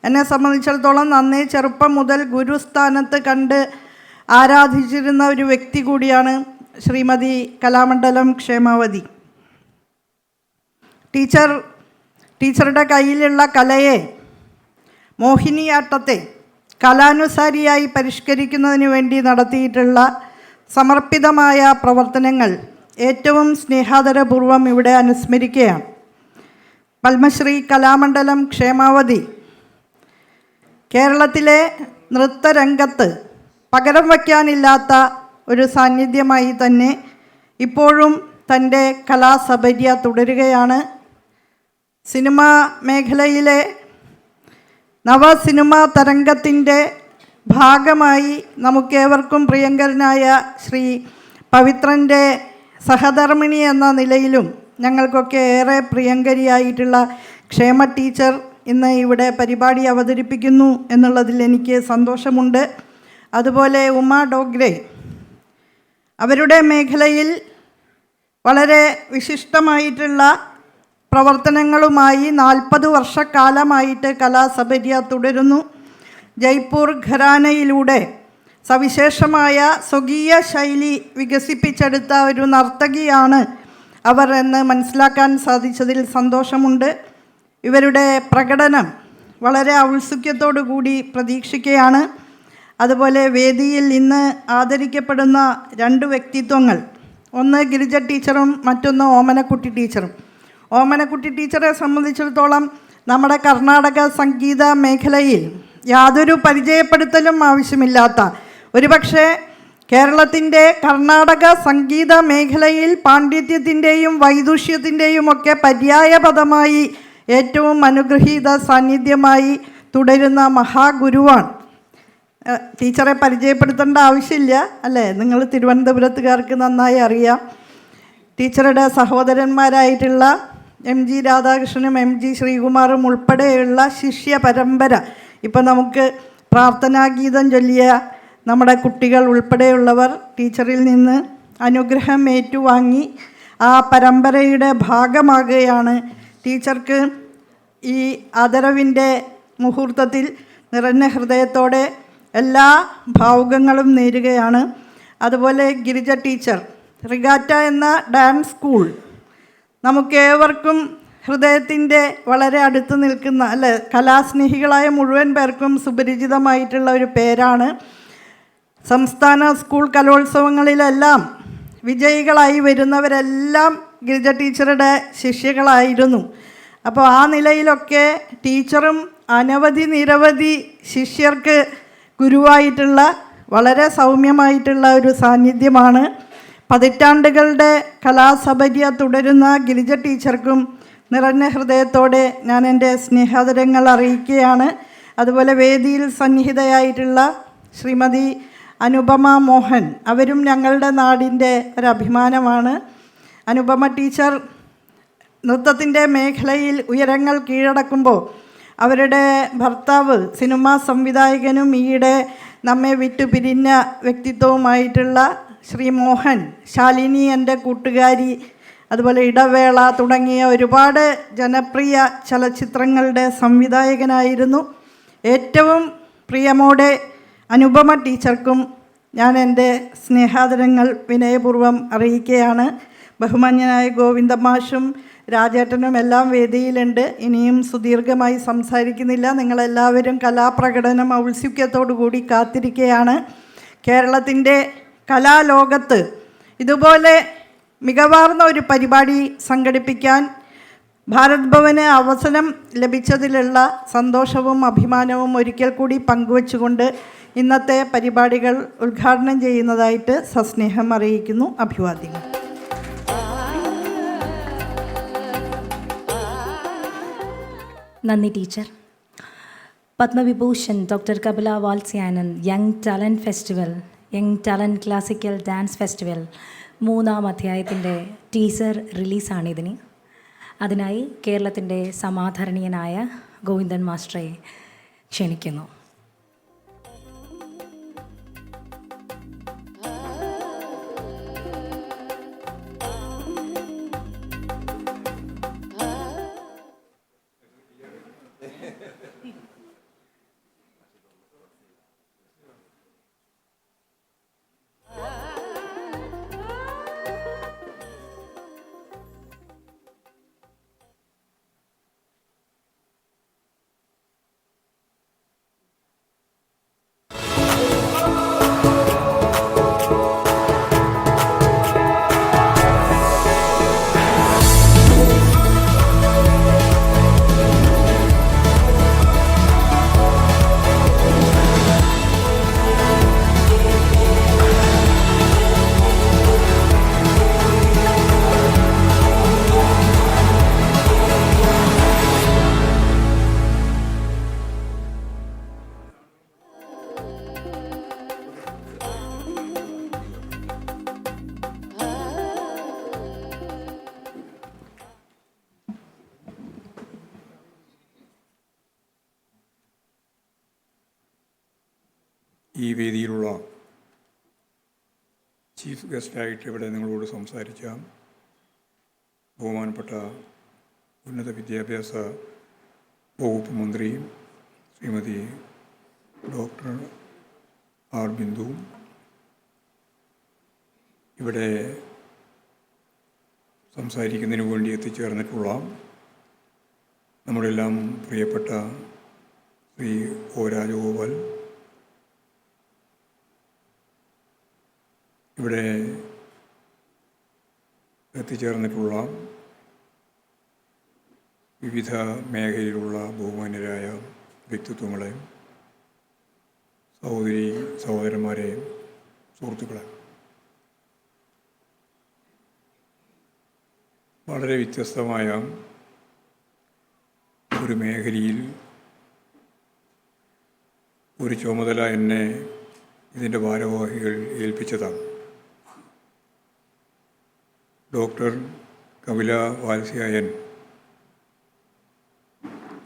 എന്നെ സംബന്ധിച്ചിടത്തോളം നന്നേ ചെറുപ്പം മുതൽ ഗുരുസ്ഥാനത്ത് കണ്ട് ആരാധിച്ചിരുന്ന ഒരു വ്യക്തി കൂടിയാണ് ശ്രീമതി കലാമണ്ഡലം ക്ഷേമാവതി. ടീച്ചറുടെ കയ്യിലുള്ള കലയെ, മോഹിനിയാട്ടത്തെ കലാനുസാരിയായി പരിഷ്കരിക്കുന്നതിന് വേണ്ടി നടത്തിയിട്ടുള്ള സമർപ്പിതമായ പ്രവർത്തനങ്ങൾ ഏറ്റവും സ്നേഹാദരപൂർവം ഇവിടെ അനുസ്മരിക്കുകയാണ്. പത്മശ്രീ കലാമണ്ഡലം ക്ഷേമാവതി കേരളത്തിലെ നൃത്തരംഗത്ത് പകരം വയ്ക്കാനില്ലാത്ത ഒരു സാന്നിധ്യമായി തന്നെ ഇപ്പോഴും തൻ്റെ കലാസപര്യ തുടരുകയാണ്. സിനിമാ മേഖലയിലെ നവസിനിമാ തരംഗത്തിൻ്റെ ഭാഗമായി നമുക്കേവർക്കും പ്രിയങ്കരനായ ശ്രീ പവിത്രൻ്റെ സഹധർമ്മിണി എന്ന നിലയിലും ഞങ്ങൾക്കൊക്കെ ഏറെ പ്രിയങ്കരിയായിട്ടുള്ള ക്ഷേമ ടീച്ചർ ഇന്ന് ഇവിടെ പരിപാടി അവതരിപ്പിക്കുന്നു എന്നുള്ളതിൽ എനിക്ക് സന്തോഷമുണ്ട്. അതുപോലെ ഉമാ ഡോഗ്രെ അവരുടെ മേഖലയിൽ വളരെ വിശിഷ്ടമായിട്ടുള്ള പ്രവർത്തനങ്ങളുമായി 40 വർഷക്കാലമായിട്ട് കലാസപര്യ തുടരുന്നു. ജയ്പൂർ ഘരാനയിലൂടെ സവിശേഷമായ സ്വകീയ ശൈലി വികസിപ്പിച്ചെടുത്ത ഒരു നർത്തകിയാണ് അവർ എന്ന് മനസ്സിലാക്കാൻ സാധിച്ചതിൽ സന്തോഷമുണ്ട്. ഇവരുടെ പ്രകടനം വളരെ ഔത്സുക്യത്തോടു കൂടി പ്രതീക്ഷിക്കുകയാണ്. അതുപോലെ വേദിയിൽ ഇന്ന് ആദരിക്കപ്പെടുന്ന 2 വ്യക്തിത്വങ്ങൾ, ഒന്ന് ഗിരിജ ടീച്ചറും മറ്റൊന്ന് ഓമനക്കുട്ടി ടീച്ചറും. ഓമനക്കുട്ടി ടീച്ചറെ സംബന്ധിച്ചിടത്തോളം നമ്മുടെ കർണാടക സംഗീത മേഖലയിൽ യാതൊരു പരിചയപ്പെടുത്തലും ആവശ്യമില്ലാത്ത, ഒരുപക്ഷെ കേരളത്തിൻ്റെ കർണാടക സംഗീത മേഖലയിൽ പാണ്ഡിത്യത്തിൻ്റെയും വൈദുഷ്യത്തിൻ്റെയും ഒക്കെ പര്യായ പദമായി ഏറ്റവും അനുഗ്രഹീത സാന്നിധ്യമായി തുടരുന്ന മഹാഗുരുവാണ്. ടീച്ചറെ പരിചയപ്പെടുത്തേണ്ട ആവശ്യമില്ല അല്ലേ? നിങ്ങൾ തിരുവനന്തപുരത്തുകാർക്ക് നന്നായി അറിയാം. ടീച്ചറുടെ സഹോദരന്മാരായിട്ടുള്ള MG രാധാകൃഷ്ണനും MG ശ്രീകുമാറും ഉൾപ്പെടെയുള്ള ശിഷ്യ പരമ്പര, ഇപ്പം നമുക്ക് പ്രാർത്ഥനാഗീതം ചൊല്ലിയ നമ്മുടെ കുട്ടികൾ ഉൾപ്പെടെയുള്ളവർ ടീച്ചറിൽ നിന്ന് അനുഗ്രഹം ഏറ്റുവാങ്ങി ആ പരമ്പരയുടെ ഭാഗമാകുകയാണ്. ടീച്ചർക്ക് ഈ ആദരവിൻ്റെ മുഹൂർത്തത്തിൽ നിറഞ്ഞ ഹൃദയത്തോടെ എല്ലാ ഭാവുകങ്ങളും നേരുകയാണ്. അതുപോലെ ഗിരിജ ടീച്ചർ, റിഗാറ്റ എന്ന ഡാൻസ് സ്കൂൾ നമുക്കേവർക്കും ഹൃദയത്തിൻ്റെ വളരെ അടുത്ത് നിൽക്കുന്ന അല്ലെ, കലാസ്നേഹികളായ മുഴുവൻ പേർക്കും സുപരിചിതമായിട്ടുള്ള ഒരു പേരാണ്. സംസ്ഥാന സ്കൂൾ കലോത്സവങ്ങളിലെല്ലാം വിജയികളായി വരുന്നവരെല്ലാം ഗിരിജ ടീച്ചറുടെ ശിഷ്യകളായിരുന്നു. അപ്പോൾ ആ നിലയിലൊക്കെ ടീച്ചറും നിരവധി ശിഷ്യർക്ക് ഗുരുവായിട്ടുള്ള വളരെ സൗമ്യമായിട്ടുള്ള ഒരു സാന്നിധ്യമാണ്. പതിറ്റാണ്ടുകളുടെ കലാസപര്യ തുടരുന്ന ഗിരിജ ടീച്ചർക്കും നിറഞ്ഞ ഹൃദയത്തോടെ ഞാൻ എൻ്റെ സ്നേഹാദരങ്ങൾ അറിയിക്കുകയാണ്. അതുപോലെ വേദിയിൽ സന്നിഹിതയായിട്ടുള്ള ശ്രീമതി അനുപമ മോഹൻ, അവരും ഞങ്ങളുടെ നാടിൻ്റെ ഒരഭിമാനമാണ്. അനുപമ ടീച്ചർ നൃത്തത്തിൻ്റെ മേഖലയിൽ ഉയരങ്ങൾ കീഴടക്കുമ്പോൾ അവരുടെ ഭർത്താവ് സിനിമാ സംവിധായകനും ഈയിടെ നമ്മെ വിട്ടുപിരിഞ്ഞ വ്യക്തിത്വവുമായിട്ടുള്ള ശ്രീ മോഹൻ, ശാലിനി എൻ്റെ കൂട്ടുകാരി, അതുപോലെ ഇടവേള തുടങ്ങിയ ഒരുപാട് ജനപ്രിയ ചലച്ചിത്രങ്ങളുടെ സംവിധായകനായിരുന്നു. ഏറ്റവും പ്രിയമോടെ അനുപമ ടീച്ചർക്കും ഞാൻ എൻ്റെ സ്നേഹാദരങ്ങൾ വിനയപൂർവ്വം അറിയിക്കുകയാണ്. ബഹുമാന്യനായ ഗോവിന്ദമാഷും രാജേട്ടനും എല്ലാം വേദിയിലുണ്ട്. ഇനിയും സുദീർഘമായി സംസാരിക്കുന്നില്ല. നിങ്ങളെല്ലാവരും കലാപ്രകടനം ഔത്സുക്യത്തോടു കൂടി കാത്തിരിക്കുകയാണ്. കേരളത്തിൻ്റെ കലാലോകത്ത് ഇതുപോലെ മികവാർന്ന ഒരു പരിപാടി സംഘടിപ്പിക്കാൻ ഭാരത് ഭവന് അവസരം ലഭിച്ചതിലുള്ള സന്തോഷവും അഭിമാനവും ഒരിക്കൽ കൂടി പങ്കുവച്ചുകൊണ്ട് ഇന്നത്തെ പരിപാടികൾ ഉദ്ഘാടനം ചെയ്യുന്നതായിട്ട് സസ്നേഹം അറിയിക്കുന്നു. അഭിവാദ്യങ്ങൾ. നന്ദി teacher. Padma Vibhushan doctor Kapila Vatsyayan young talent festival, young talent classical dance festival 3-ാം അധ്യായത്തിൻ്റെ ടീസർ റിലീസാണിതിന്. അതിനായി കേരളത്തിൻ്റെ സമാധരണീയനായ ഗോവിന്ദൻ മാസ്റ്ററെ ക്ഷണിക്കുന്നു. ഈ വേദിയിലുള്ള ചീഫ് ഗസ്റ്റായിട്ട് ഇവിടെ നിങ്ങളോട് സംസാരിച്ച ബഹുമാനപ്പെട്ട ഉന്നത വിദ്യാഭ്യാസ വകുപ്പ് മന്ത്രി ശ്രീമതി ഡോക്ടർ ആർ ബിന്ദു, ഇവിടെ സംസാരിക്കുന്നതിന് വേണ്ടി എത്തിച്ചേർന്നിട്ടുള്ള നമ്മുടെല്ലാം പ്രിയപ്പെട്ട ശ്രീ ഒ രാജഗോപാൽ, ഇവിടെ എത്തിച്ചേർന്നിട്ടുള്ള വിവിധ മേഖലയിലുള്ള ബഹുമാന്യരായ വ്യക്തിത്വങ്ങളെ, സഹോദരന്മാരെ, സുഹൃത്തുക്കളെ, വളരെ വ്യത്യസ്തമായ ഒരു മേഖലയിൽ ഒരു ചുമതല എന്നെ ഇതിൻ്റെ ഭാരവാഹികൾ ഏൽപ്പിച്ചതാണ്. ഡോക്ടർ കപില വാത്സ്യായൻ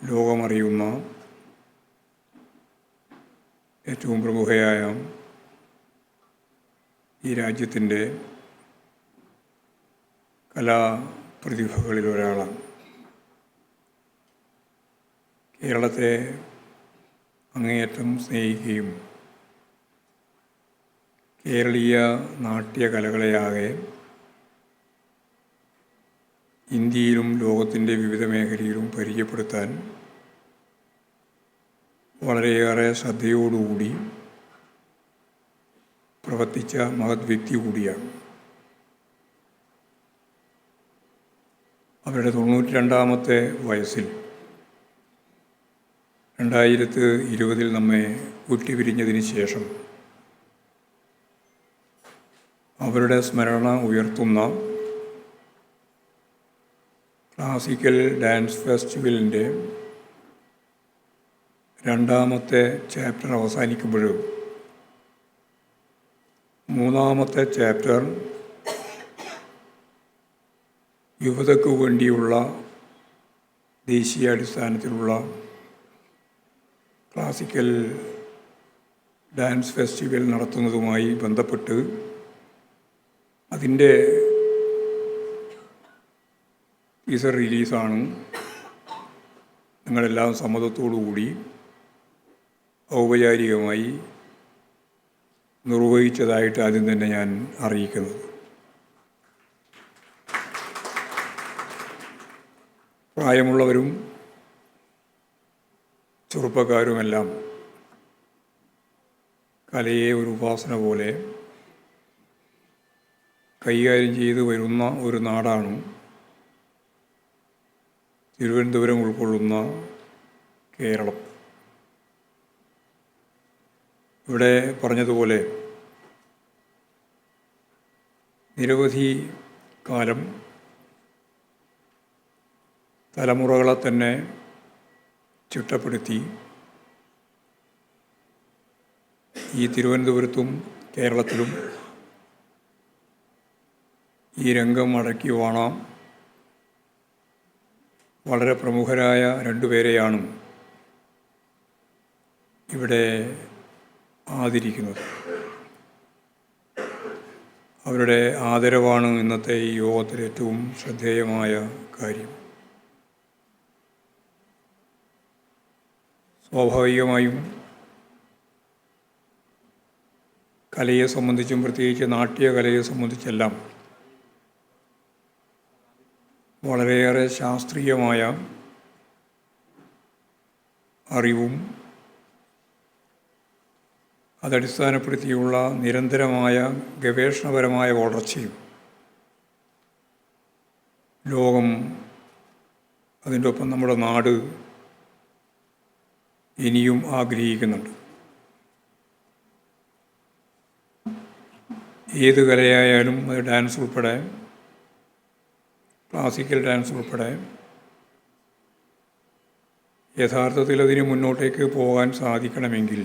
ലോകമറിയുന്ന ഏറ്റവും പ്രമുഖയായ ഈ രാജ്യത്തിൻ്റെ കലാപ്രതിഭകളിൽ ഒരാളാണ്. കേരളത്തെ അങ്ങേയറ്റം സ്നേഹിക്കുകയും കേരളീയ നാട്യകലകളെയാകെ ഇന്ത്യയിലും ലോകത്തിൻ്റെ വിവിധ മേഖലയിലും പരിചയപ്പെടുത്താൻ വളരെയേറെ ശ്രദ്ധയോടുകൂടി പ്രവർത്തിച്ച മഹത് വ്യക്തി കൂടിയാണ്. അവരുടെ 92-ാമത്തെ വയസ്സിൽ 2020 നമ്മെ വിട്ടുപിരിഞ്ഞതിന് ശേഷം അവരുടെ സ്മരണ ഉയർത്തുന്ന ക്ലാസിക്കൽ ഡാൻസ് ഫെസ്റ്റിവലിൻ്റെ 2-ാമത്തെ ചാപ്റ്റർ അവസാനിക്കുമ്പോഴും 3-ാമത്തെ ചാപ്റ്റർ യുവതയ്ക്ക് വേണ്ടിയുള്ള ദേശീയാടിസ്ഥാനത്തിലുള്ള ക്ലാസിക്കൽ ഡാൻസ് ഫെസ്റ്റിവൽ നടത്തുന്നതുമായി ബന്ധപ്പെട്ട് അതിൻ്റെ ടീസർ റിലീസാണ് നിങ്ങളെല്ലാം സമ്മതത്തോടുകൂടി ഔപചാരികമായി നിർവഹിച്ചതായിട്ട് ആദ്യം തന്നെ ഞാൻ അറിയിക്കുന്നത്. പ്രായമുള്ളവരും ചെറുപ്പക്കാരുമെല്ലാം കലയെ ഒരു ഉപാസന പോലെ കൈകാര്യം ചെയ്തു വരുന്ന ഒരു നാടാണ് തിരുവനന്തപുരം ഉൾക്കൊള്ളുന്ന കേരളം. ഇവിടെ പറഞ്ഞതുപോലെ നിരവധി കാലം തലമുറകളെ തന്നെ ചിട്ടപ്പെടുത്തി ഈ തിരുവനന്തപുരത്തും കേരളത്തിലും ഈ രംഗം അടക്കി വാണാം വളരെ പ്രമുഖരായ രണ്ടുപേരെയാണ് ഇവിടെ ആദരിക്കുന്നത്. അവരുടെ ആദരവാണ് ഇന്നത്തെ ഈ യോഗത്തിലെ ഏറ്റവും ശ്രദ്ധേയമായ കാര്യം. സ്വാഭാവികമായും കലയെ സംബന്ധിച്ചും പ്രത്യേകിച്ച് നാട്യകലയെ സംബന്ധിച്ചെല്ലാം വളരെയേറെ ശാസ്ത്രീയമായ അറിവും അതടിസ്ഥാനപ്പെടുത്തിയുള്ള നിരന്തരമായ ഗവേഷണപരമായ വളർച്ചയും ലോകം, അതിൻ്റെ ഒപ്പം നമ്മുടെ നാട് ഇനിയും ആഗ്രഹിക്കുന്നുണ്ട്. ഏത് കലയായാലും അത് ഡാൻസ് ഉൾപ്പെടെ, ക്ലാസിക്കൽ ഡാൻസ് ഉൾപ്പെടെ, യഥാർത്ഥത്തിൽ അതിന് മുന്നോട്ടേക്ക് പോകാൻ സാധിക്കണമെങ്കിൽ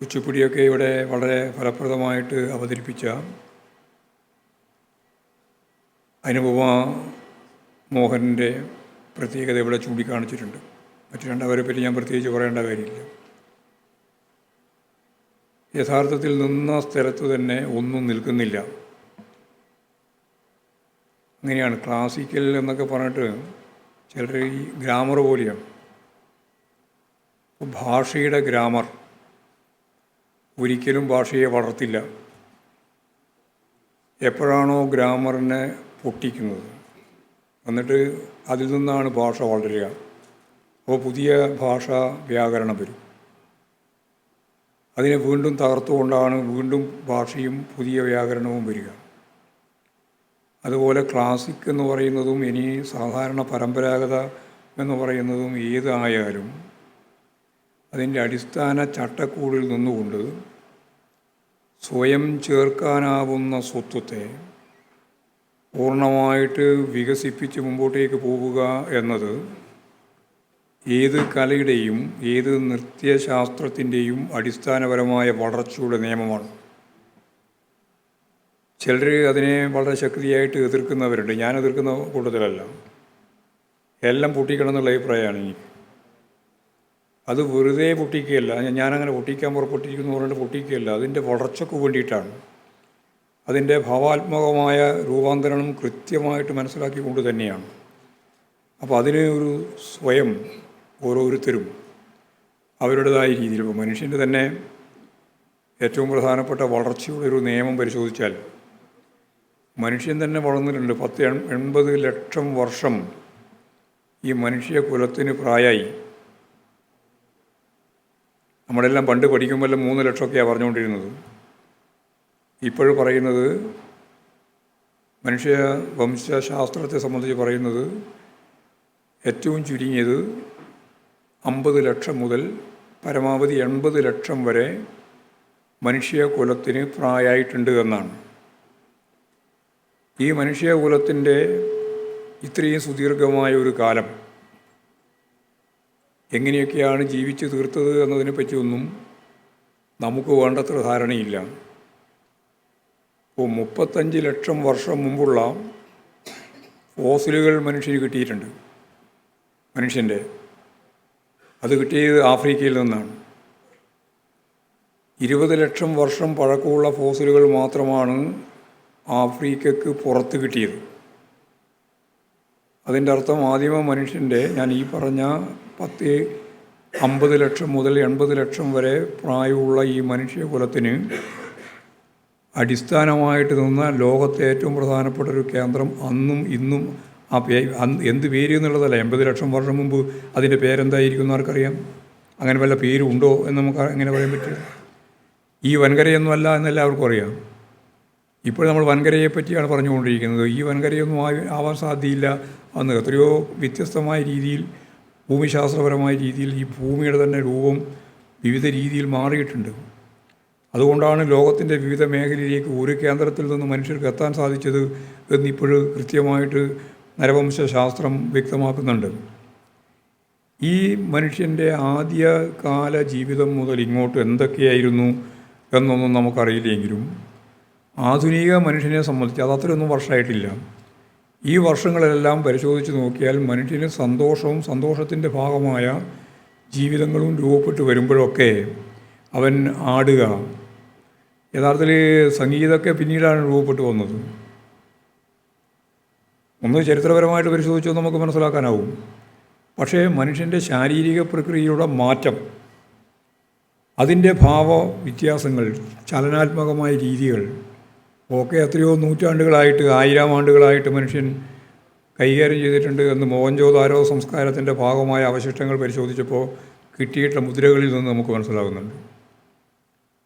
കുച്ചിപ്പുടിയൊക്കെ ഇവിടെ വളരെ ഫലപ്രദമായിട്ട് അവതരിപ്പിച്ച അനുപമ മോഹൻ്റെ പ്രത്യേകത ഇവിടെ ചൂണ്ടിക്കാണിച്ചിട്ടുണ്ട്. മറ്റു രണ്ടവരെ പറ്റി ഞാൻ പ്രത്യേകിച്ച് പറയേണ്ട കാര്യമില്ല. യഥാർത്ഥത്തിൽ നിന്ന സ്ഥലത്ത് തന്നെ ഒന്നും നിൽക്കുന്നില്ല. അങ്ങനെയാണ് ക്ലാസിക്കൽ എന്നൊക്കെ പറഞ്ഞിട്ട് ചിലർ ഈ ഗ്രാമർ പോലെയാണ്. ഭാഷയുടെ ഗ്രാമർ ഒരിക്കലും ഭാഷയെ വളർത്തില്ല. എപ്പോഴാണോ ഗ്രാമറിനെ പൊട്ടിക്കുന്നത്, എന്നിട്ട് അതിൽ നിന്നാണ് ഭാഷ വളരുക. അപ്പോൾ പുതിയ ഭാഷ വ്യാകരണം വരും. അതിനെ വീണ്ടും തകർത്തുകൊണ്ടാണ് വീണ്ടും ഭാഷയും പുതിയ വ്യാകരണവും വരിക. അതുപോലെ ക്ലാസിക് എന്ന് പറയുന്നതും ഇനി സാധാരണ പരമ്പരാഗത എന്ന് പറയുന്നതും ഏതായാലും അതിൻ്റെ അടിസ്ഥാന ചട്ടക്കൂടിൽ നിന്നുകൊണ്ട് സ്വയം ചേർക്കാനാവുന്ന സ്വത്വത്തെ പൂർണ്ണമായിട്ട് വികസിപ്പിച്ച് മുമ്പോട്ടേക്ക് പോവുക എന്നത് ഏത് കലയുടെയും ഏത് നൃത്യശാസ്ത്രത്തിൻ്റെയും അടിസ്ഥാനപരമായ വളർച്ചയുടെ നിയമമാണ്. ചിലർ അതിനെ വളരെ ശക്തിയായിട്ട് എതിർക്കുന്നവരുണ്ട്. ഞാൻ എതിർക്കുന്ന കൂട്ടത്തിലല്ല. എല്ലാം പൊട്ടിക്കണം എന്നുള്ള അഭിപ്രായമാണ് എനിക്ക്. അത് വെറുതെ പൊട്ടിക്കുകയല്ല, ഞാനങ്ങനെ പൊട്ടിക്കാൻ പുറപ്പെട്ടിരിക്കുന്നു പറഞ്ഞിട്ട് പൊട്ടിക്കുകയല്ല. അതിൻ്റെ വളർച്ചയ്ക്ക് വേണ്ടിയിട്ടാണ്. അതിൻ്റെ ഭാവാത്മകമായ രൂപാന്തരണം കൃത്യമായിട്ട് മനസ്സിലാക്കിക്കൊണ്ട് തന്നെയാണ്. അപ്പോൾ അതിന് ഒരു സ്വയം ഓരോരുത്തരും അവരുടേതായ രീതിയിൽ, ഇപ്പോൾ മനുഷ്യൻ്റെ തന്നെ ഏറ്റവും പ്രധാനപ്പെട്ട വളർച്ചയുടെ ഒരു നിയമം പരിശോധിച്ചാൽ മനുഷ്യൻ തന്നെ വളർന്നിട്ടുണ്ട്. 80 ലക്ഷം വർഷം ഈ മനുഷ്യകുലത്തിന് പ്രായമായി. നമ്മളെല്ലാം പണ്ട് പഠിക്കുമ്പോഴെല്ലാം 3 ലക്ഷമൊക്കെയാണ് പറഞ്ഞുകൊണ്ടിരുന്നത്. ഇപ്പോഴും പറയുന്നത്, മനുഷ്യ വംശാശാസ്ത്രത്തെ സംബന്ധിച്ച് പറയുന്നത് ഏറ്റവും ചുരുങ്ങിയത് 50 ലക്ഷം മുതൽ പരമാവധി 80 ലക്ഷം വരെ മനുഷ്യകുലത്തിന് പ്രായമായിട്ടുണ്ട് എന്നാണ്. ഈ മനുഷ്യകുലത്തിൻ്റെ ഇത്രയും സുദീർഘമായ ഒരു കാലം എങ്ങനെയൊക്കെയാണ് ജീവിച്ചു തീർത്തത് എന്നതിനെപ്പറ്റിയൊന്നും നമുക്ക് വേണ്ടത്ര ധാരണയില്ല. ഇപ്പോൾ 35 ലക്ഷം വർഷം മുമ്പുള്ള ഫോസിലുകൾ മനുഷ്യന് കിട്ടിയിട്ടുണ്ട്. മനുഷ്യൻ്റെ അത് കിട്ടിയത് ആഫ്രിക്കയിൽ നിന്നാണ്. 20 ലക്ഷം വർഷം പഴക്കമുള്ള ഫോസിലുകൾ മാത്രമാണ് ആഫ്രിക്കക്ക് പുറത്ത് കിട്ടിയത്. അതിൻ്റെ അർത്ഥം ആദിമ മനുഷ്യൻ്റെ, ഞാൻ ഈ പറഞ്ഞ 50 ലക്ഷം മുതൽ 80 ലക്ഷം വരെ പ്രായമുള്ള ഈ മനുഷ്യകുലത്തിന് അടിസ്ഥാനമായിട്ട് നിന്ന ലോകത്തെ ഏറ്റവും പ്രധാനപ്പെട്ട ഒരു കേന്ദ്രം അന്നും ഇന്നും എന്ത് പേര് എന്നുള്ളതല്ല. 80 ലക്ഷം വർഷം മുമ്പ് അതിൻ്റെ പേരെന്തായിരിക്കും എന്ന് ആർക്കറിയാം? അങ്ങനെ വല്ല പേരുണ്ടോ എന്ന് നമുക്ക് എങ്ങനെ പറയാൻ പറ്റും? ഈ വൻകരയൊന്നുമല്ല എന്നെല്ലാവർക്കും അറിയാം. ഇപ്പോൾ നമ്മൾ വൻകരയെ പറ്റിയാണ് പറഞ്ഞുകൊണ്ടിരിക്കുന്നത്. ഈ വൻകരയൊന്നും ആവാൻ സാധ്യതയില്ല. അന്ന് എത്രയോ വ്യത്യസ്തമായ രീതിയിൽ, ഭൂമിശാസ്ത്രപരമായ രീതിയിൽ ഈ ഭൂമിയുടെ തന്നെ രൂപം വിവിധ രീതിയിൽ മാറിയിട്ടുണ്ട്. അതുകൊണ്ടാണ് ലോകത്തിൻ്റെ വിവിധ മേഖലയിലേക്ക് ഒരു കേന്ദ്രത്തിൽ നിന്ന് മനുഷ്യർക്ക് എത്താൻ സാധിച്ചത് എന്നിപ്പോൾ കൃത്യമായിട്ട് നരവംശാസ്ത്രം വ്യക്തമാക്കുന്നുണ്ട്. ഈ മനുഷ്യൻ്റെ ആദ്യകാല ജീവിതം മുതൽ ഇങ്ങോട്ട് എന്തൊക്കെയായിരുന്നു എന്നൊന്നും നമുക്കറിയില്ലെങ്കിലും ആധുനിക മനുഷ്യനെ സംബന്ധിച്ച് അത് അത്രയൊന്നും വർഷമായിട്ടില്ല. ഈ വർഷങ്ങളെല്ലാം പരിശോധിച്ച് നോക്കിയാൽ മനുഷ്യന് സന്തോഷവും സന്തോഷത്തിൻ്റെ ഭാഗമായ ജീവിതങ്ങളും രൂപപ്പെട്ട് വരുമ്പോഴൊക്കെ അവൻ ആടുക, യഥാർത്ഥത്തിൽ സംഗീതമൊക്കെ പിന്നീടാണ് രൂപപ്പെട്ടു വന്നത്. ഒന്ന് ചരിത്രപരമായിട്ട് പരിശോധിച്ചാൽ നമുക്ക് മനസ്സിലാക്കാനാവും. പക്ഷേ മനുഷ്യൻ്റെ ശാരീരിക പ്രക്രിയയുടെ മാറ്റം, അതിൻ്റെ ഭാവ വ്യത്യാസങ്ങൾ, ചലനാത്മകമായ രീതികൾ ഒക്കെ എത്രയോ നൂറ്റാണ്ടുകളായിട്ട്, 1000 ആണ്ടുകളായിട്ട് മനുഷ്യൻ കൈകാര്യം ചെയ്തിട്ടുണ്ട് എന്ന് മോഹൻജോദാരോ സംസ്കാരത്തിൻ്റെ ഭാഗമായ അവശിഷ്ടങ്ങൾ പരിശോധിച്ചപ്പോൾ കിട്ടിയിട്ടുള്ള മുദ്രകളിൽ നിന്ന് നമുക്ക് മനസ്സിലാകുന്നുണ്ട്.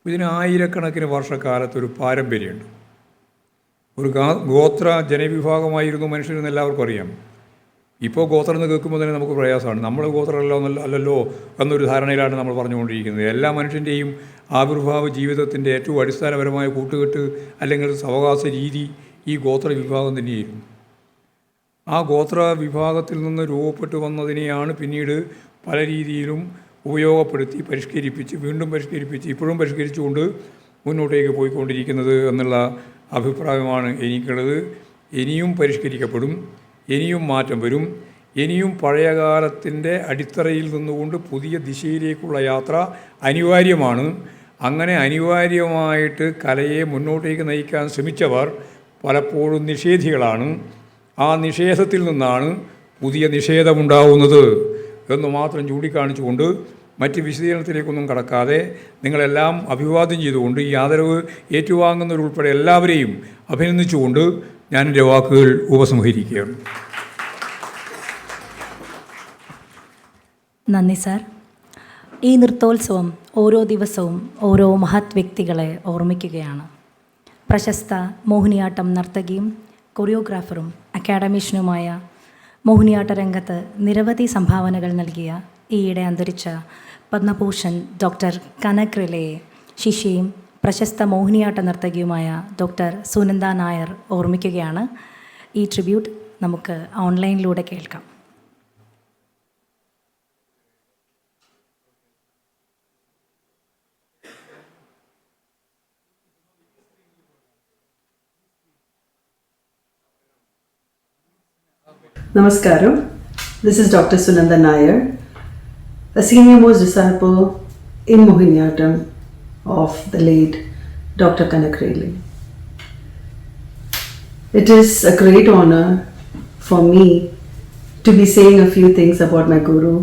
ഇതിന് ആയിരക്കണക്കിന് വർഷക്കാലത്തൊരു പാരമ്പര്യമുണ്ട്. ഒരു ഗോത്ര ജനവിഭാഗമായിരുന്നു മനുഷ്യരെന്ന് എല്ലാവർക്കും അറിയാം. ഇപ്പോൾ ഗോത്രം എന്ന് കേൾക്കുമ്പോൾ തന്നെ നമുക്ക് പ്രയാസമാണ്. നമ്മൾ അല്ലല്ലോ എന്നൊരു ധാരണയിലാണ് നമ്മൾ പറഞ്ഞുകൊണ്ടിരിക്കുന്നത്. എല്ലാ മനുഷ്യൻ്റെയും ആവിർഭാവ ജീവിതത്തിൻ്റെ ഏറ്റവും അടിസ്ഥാനപരമായ കൂട്ടുകെട്ട് അല്ലെങ്കിൽ അവകാശ രീതി ഈ ഗോത്ര വിഭാഗം തന്നെയായിരുന്നു. ആ ഗോത്ര വിഭാഗത്തിൽ നിന്ന് രൂപപ്പെട്ടു വന്നതിനെയാണ് പിന്നീട് പല രീതിയിലും ഉപയോഗപ്പെടുത്തി പരിഷ്കരിപ്പിച്ച് വീണ്ടും പരിഷ്കരിപ്പിച്ച് ഇപ്പോഴും പരിഷ്കരിച്ചുകൊണ്ട് മുന്നോട്ടേക്ക് പോയിക്കൊണ്ടിരിക്കുന്നത് എന്നുള്ള അഭിപ്രായമാണ് എനിക്കുള്ളത്. ഇനിയും പരിഷ്കരിക്കപ്പെടും, ഇനിയും മാറ്റം വരും, ഇനിയും പഴയകാലത്തിൻ്റെ അടിത്തറയിൽ നിന്നുകൊണ്ട് പുതിയ ദിശയിലേക്കുള്ള യാത്ര അനിവാര്യമാണ്. അങ്ങനെ അനിവാര്യമായിട്ട് കലയെ മുന്നോട്ടേക്ക് നയിക്കാൻ ശ്രമിച്ചവർ പലപ്പോഴും നിഷേധികളാണ്. ആ നിഷേധത്തിൽ നിന്നാണ് പുതിയ നിഷേധമുണ്ടാവുന്നത് എന്ന് മാത്രം ചൂണ്ടിക്കാണിച്ചുകൊണ്ട് മറ്റ് വിശദീകരണത്തിലേക്കൊന്നും കടക്കാതെ നിങ്ങളെല്ലാം അഭിവാദ്യം ചെയ്തുകൊണ്ട് ഈ ആദരവ് ഏറ്റുവാങ്ങുന്നവരുൾപ്പെടെ എല്ലാവരെയും അഭിനന്ദിച്ചുകൊണ്ട് ഞാൻ എൻ്റെ വാക്കുകൾ ഉപസംഹരിക്കുകയാണ്. നന്ദി സാർ. ഈ നൃത്തോത്സവം ഓരോ ദിവസവും ഓരോ മഹത് വ്യക്തികളെ ഓർമ്മിക്കുകയാണ്. പ്രശസ്ത മോഹിനിയാട്ടം നർത്തകിയും കൊറിയോഗ്രാഫറും അക്കാഡമീഷ്യനുമായ മോഹിനിയാട്ട രംഗത്ത് നിരവധി സംഭാവനകൾ നൽകിയ ഈയിടെ അന്തരിച്ച പത്മഭൂഷൺ ഡോക്ടർ കനക് റിലയെ ശിഷ്യയും പ്രശസ്ത മോഹിനിയാട്ട നർത്തകിയുമായ ഡോക്ടർ സുനന്ദ നായർ ഓർമ്മിക്കുകയാണ്. ഈ ട്രിബ്യൂട്ട് നമുക്ക് ഓൺലൈനിലൂടെ കേൾക്കാം. Namaskaram. This is Dr. Sunanda Nair, a senior most disciple in Mohiniyattam of the late Dr. Kanak Rele. It is a great honor for me to be saying a few things about my Guru,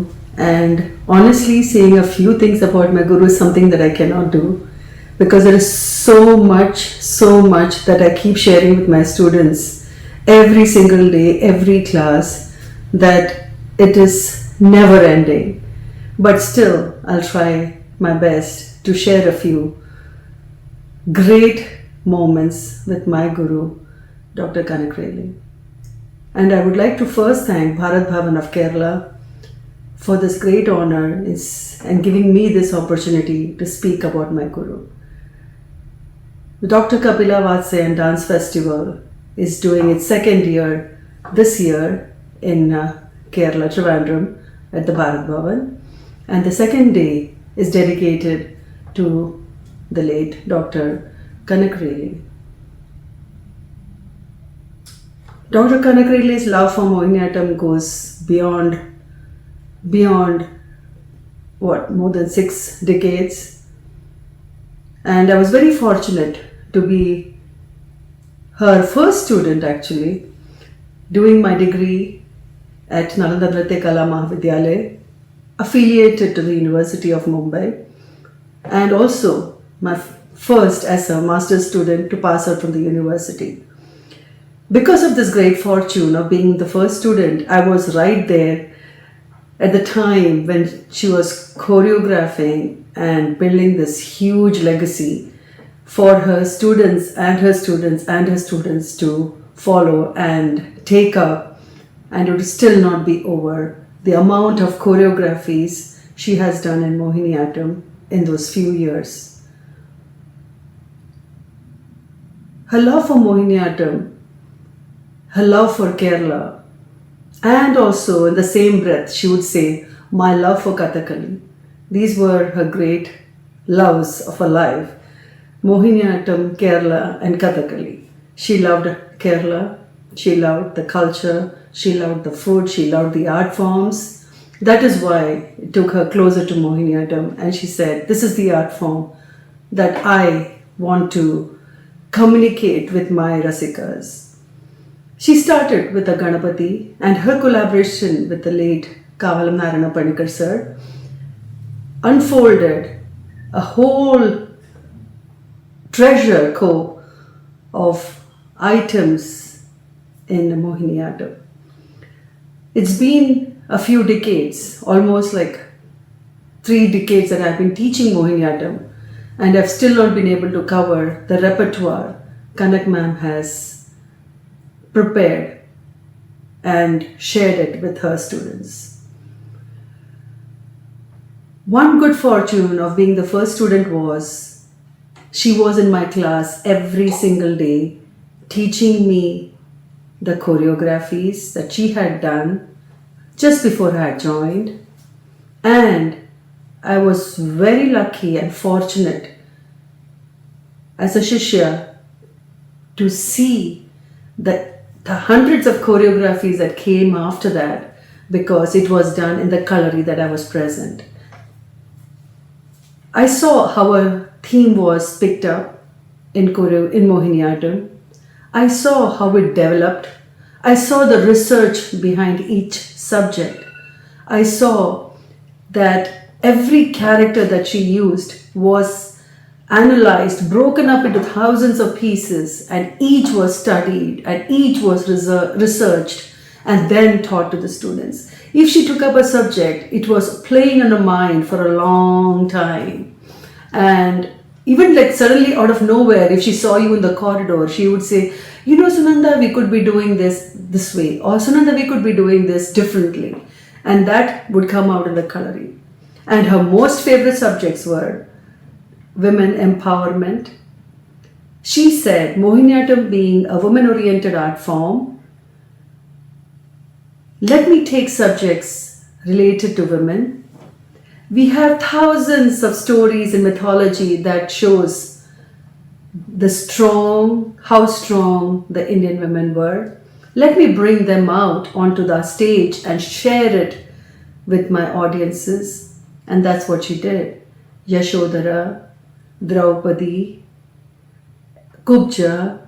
and honestly saying a few things about my Guru is something that I cannot do because there is so much that I keep sharing with my students every single day, every class, that it is never ending. But still, I'll try my best to share a few great moments with my Guru, Dr. Kanak Rele. And I would like to first thank Bharat Bhavan of Kerala for this great honor and giving me this opportunity to speak about my Guru. The Dr. Kapila Vatsyayan Dance Festival is doing its second year this year in Kerala, Trivandrum, at the Bharat Bhavan, and the second day is dedicated to the late Dr. Kanak Rele. Dr. Kanak Rele's love for Mohiniyattam goes beyond more than 6 decades, and I was very fortunate to be her first student, actually, doing my degree at Nalanda Nritya Kala Mahavidyalaya, affiliated to the University of Mumbai, and also my first as a master's student to pass out from the university. Because of this great fortune of being the first student, I was right there at the time when she was choreographing and building this huge legacy for her students and her students and her students to follow and take up, and it would still not be over. The amount of choreographies she has done in Mohiniyattam in those few years. Her love for Mohiniyattam, her love for Kerala, and also in the same breath she would say, my love for Kathakali. These were her great loves of her life. Mohiniyattam, Kerala and Kathakali. She loved Kerala, she loved the culture, she loved the food, she loved the art forms. That is why it took her closer to Mohiniyattam, and she said, this is the art form that I want to communicate with my Rasikas. She started with the Ganapati, and her collaboration with the late Kavalam Narayana Panikar sir unfolded a whole treasure trove of items in Mohiniyattam. It's been a few decades, almost like 3 decades that I've been teaching Mohiniyattam, and I've still not been able to cover the repertoire Kanak ma'am has prepared and shared it with her students. One good fortune of being the first student was she was in my class every single day teaching me the choreographies that she had done just before I had joined, and I was very lucky and fortunate as a Shishya to see the hundreds of choreographies that came after that, because it was done in the Kalari that I was present. I saw how a theme was picked up in Mohiniyattam. I saw how it developed. I saw the research behind each subject. I saw that every character that she used was analyzed, broken up into thousands of pieces, and each was studied and each was researched and then taught to the students. If she took up a subject, it was playing on her mind for a long time. And even like suddenly out of nowhere, if she saw you in the corridor, she would say, you know, Sunanda, we could be doing this way, or Sunanda, we could be doing this differently. And that would come out in the Kalari. And her most favorite subjects were women empowerment. She said, Mohiniyattam being a women-oriented art form, let me take subjects related to women. We have thousands of stories in mythology that shows how strong the Indian women were. Let me bring them out onto the stage and share it with my audiences. And that's what she did. Yashodhara, Draupadi, Kubja,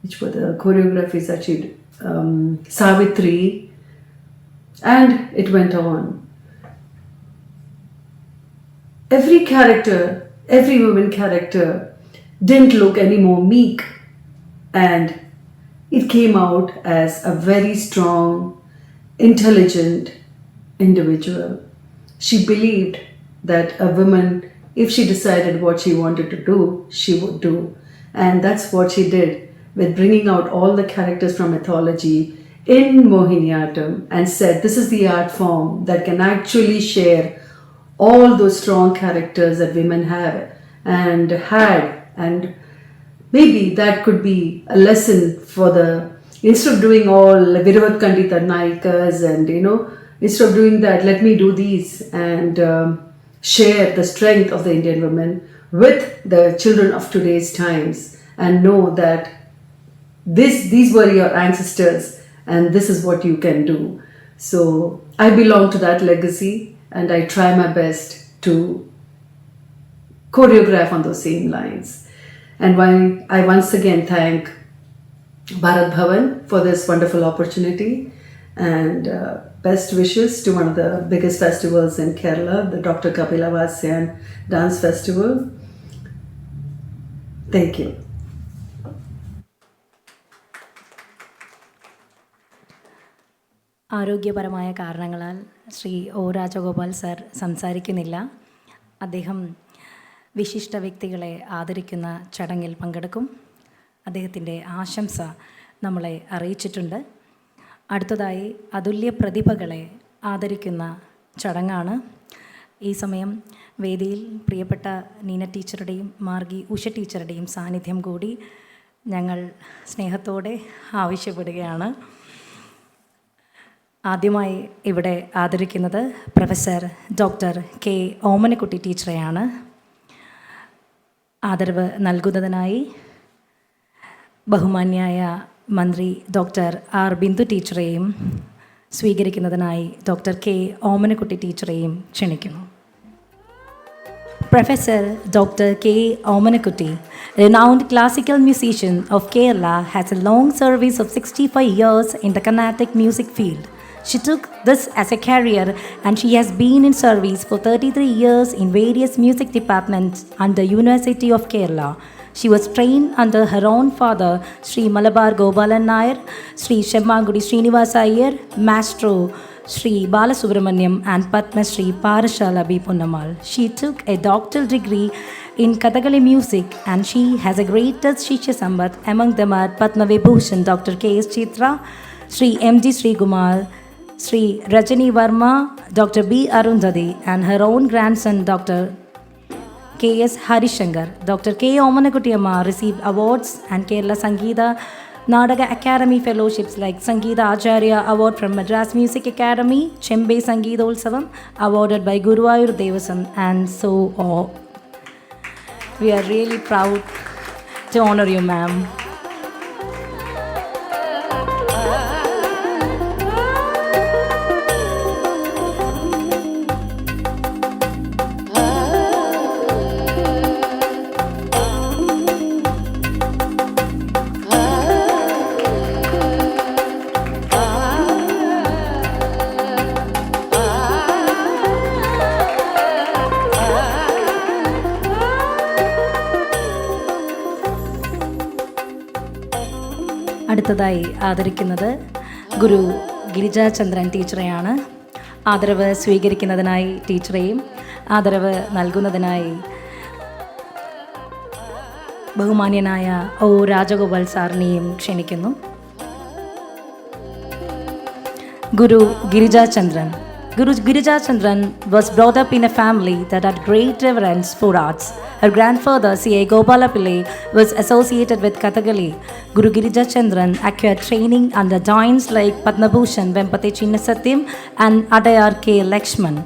which were the choreographies that she did, Savitri, and it went on. Every character, every woman character didn't look any more meek, and it came out as a very strong, intelligent individual. She believed that a woman, if she decided what she wanted to do, she would do. And that's what she did with bringing out all the characters from mythology in Mohiniyattam and said, this is the art form that can actually share all those strong characters that women have and had. And maybe that could be a lesson for instead of doing all Viravat Kandita Naikas and, instead of doing that, let me do these and share the strength of the Indian women with the children of today's times and know that these were your ancestors and this is what you can do. So I belong to that legacy and I try my best to choreograph on those same lines. And I once again thank Bharat Bhavan for this wonderful opportunity, and best wishes to one of the biggest festivals in Kerala, the Dr. Kapila Vasyan Dance Festival. Thank you. ആരോഗ്യപരമായ കാരണങ്ങളാൽ Shri O Rajagopal sir സംസാരിക്കുന്നില്ല. അദ്ദേഹം വിശിഷ്ട വ്യക്തികളെ ആദരിക്കുന്ന ചടങ്ങിൽ പങ്കെടുക്കും. അദ്ദേഹത്തിൻ്റെ ആശംസ നമ്മളെ അറിയിച്ചിട്ടുണ്ട്. അടുത്തതായി അതുല്യ പ്രതിഭകളെ ആദരിക്കുന്ന ചടങ്ങാണ്. ഈ സമയം വേദിയിൽ പ്രിയപ്പെട്ട നീന ടീച്ചറുടെയും മാർഗി ഉഷ ടീച്ചറുടെയും സാന്നിധ്യം കൂടി ഞങ്ങൾ സ്നേഹത്തോടെ ആവശ്യപ്പെടുകയാണ്. ആദ്യമായി ഇവിടെ ആദരിക്കുന്നത് പ്രൊഫസർ ഡോക്ടർ കെ ഓമനക്കുട്ടി ടീച്ചറെയാണ്. ആദരവ് നൽകുന്നതിനായി ബഹുമാന്യായ മന്ത്രി ഡോക്ടർ ആർ ബിന്ദു ടീച്ചറെയും സ്വീകരിക്കുന്നതിനായി ഡോക്ടർ കെ ഓമനക്കുട്ടി ടീച്ചറെയും ക്ഷണിക്കുന്നു. Professor Dr. K. Omanakutty, renowned classical musician of Kerala, has a long service of 65 years in the Carnatic music field. She took this as a career and she has been in service for 33 years in various music departments under University of Kerala. She was trained under her own father, Sri Malabar Gopalan Nair, Sri Shemmangudi Srinivasa Iyer, Maestro Sri Balasubramaniam and Padma Shri Parashala B. Punnamal. She took a doctoral degree in Kathakali music and she has a greatest Shishya Sambat. Among them are Padma Vibhushan Dr. K.S. Chitra, Sri M.G. Sri Kumar, Sri Rajani Verma, Dr. B. Arundhati and her own grandson Dr. K.S. Harishankar. Dr. K. Omanakutty Amma received awards and Kerala Sangeeta Nadaga Academy fellowships like Sangeeta Acharya Award from Madras Music Academy, Chembe Sangeetholsavam awarded by Guruvayur Devasam, and so on. We are really proud to honor you, ma'am. അടുത്തതായി ആദരിക്കുന്നത് ഗുരു ഗിരിജാചന്ദ്രൻ ടീച്ചറെയാണ്. ആദരവ് സ്വീകരിക്കുന്നതിനായി ടീച്ചറെയും ആദരവ് നൽകുന്നതിനായി ബഹുമാന്യനായ O Rajagopal സാറിനെയും ക്ഷണിക്കുന്നു. Guru Girijachandran. Guru Girijachandran was brought up in a family that had great reverence for arts. Her grandfather, C.A. Gopala Pillai, was associated with Kathakali. Guru Girijachandran acquired training under giants like Padmabhushan Vempati Chinnasatyam and Adayar K. Lakshman.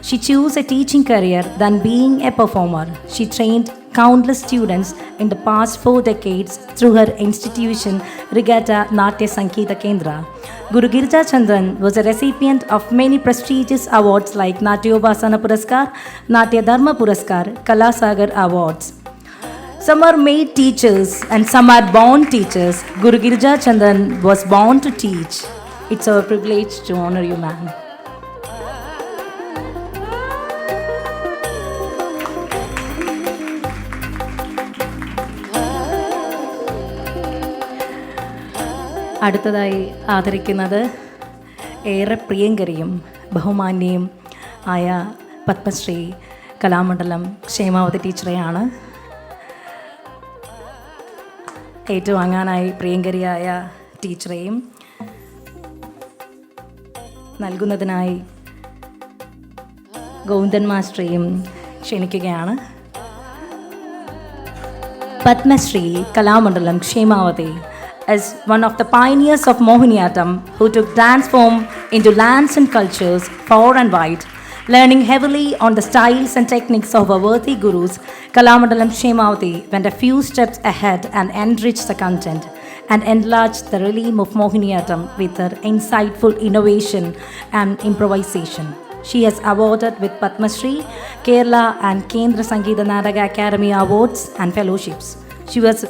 She chose a teaching career than being a performer. She trained countless students in the past 4 decades through her institution Rigata Natya Sangeeta Kendra. Guru Girijachandran was a recipient of many prestigious awards like Natyobhasana Puraskar, Natya Dharma Puraskar, Kalasagar Awards. Some are made teachers and some are born teachers. Guru Girijachandran was born to teach. It's our privilege to honor you, ma'am. അടുത്തതായി ആദരിക്കുന്നത് ഏറെ പ്രിയങ്കരിയും ബഹുമാന്യയും ആയ പത്മശ്രീ കലാമണ്ഡലം ക്ഷേമാവതി ടീച്ചറെയാണ്. ഏറ്റുവാങ്ങാനായി പ്രിയങ്കരിയായ ടീച്ചറെയും നൽകുന്നതിനായി ഗോവിന്ദൻ മാസ്റ്ററെയും ക്ഷണിക്കുകയാണ്. Padmashri Kalamandalam Kshemavathi as one of the pioneers of Mohiniyattam who took dance form into lands and cultures far and wide. Learning heavily on the styles and techniques of our worthy gurus, Kalamandalam Shemavati went a few steps ahead and enriched the content and enlarged the realm of Mohiniyattam with her insightful innovation and improvisation. She is awarded with Padma Shri, Kerala and Kendra Sangeeta Nadaga Academy Awards and fellowships. She was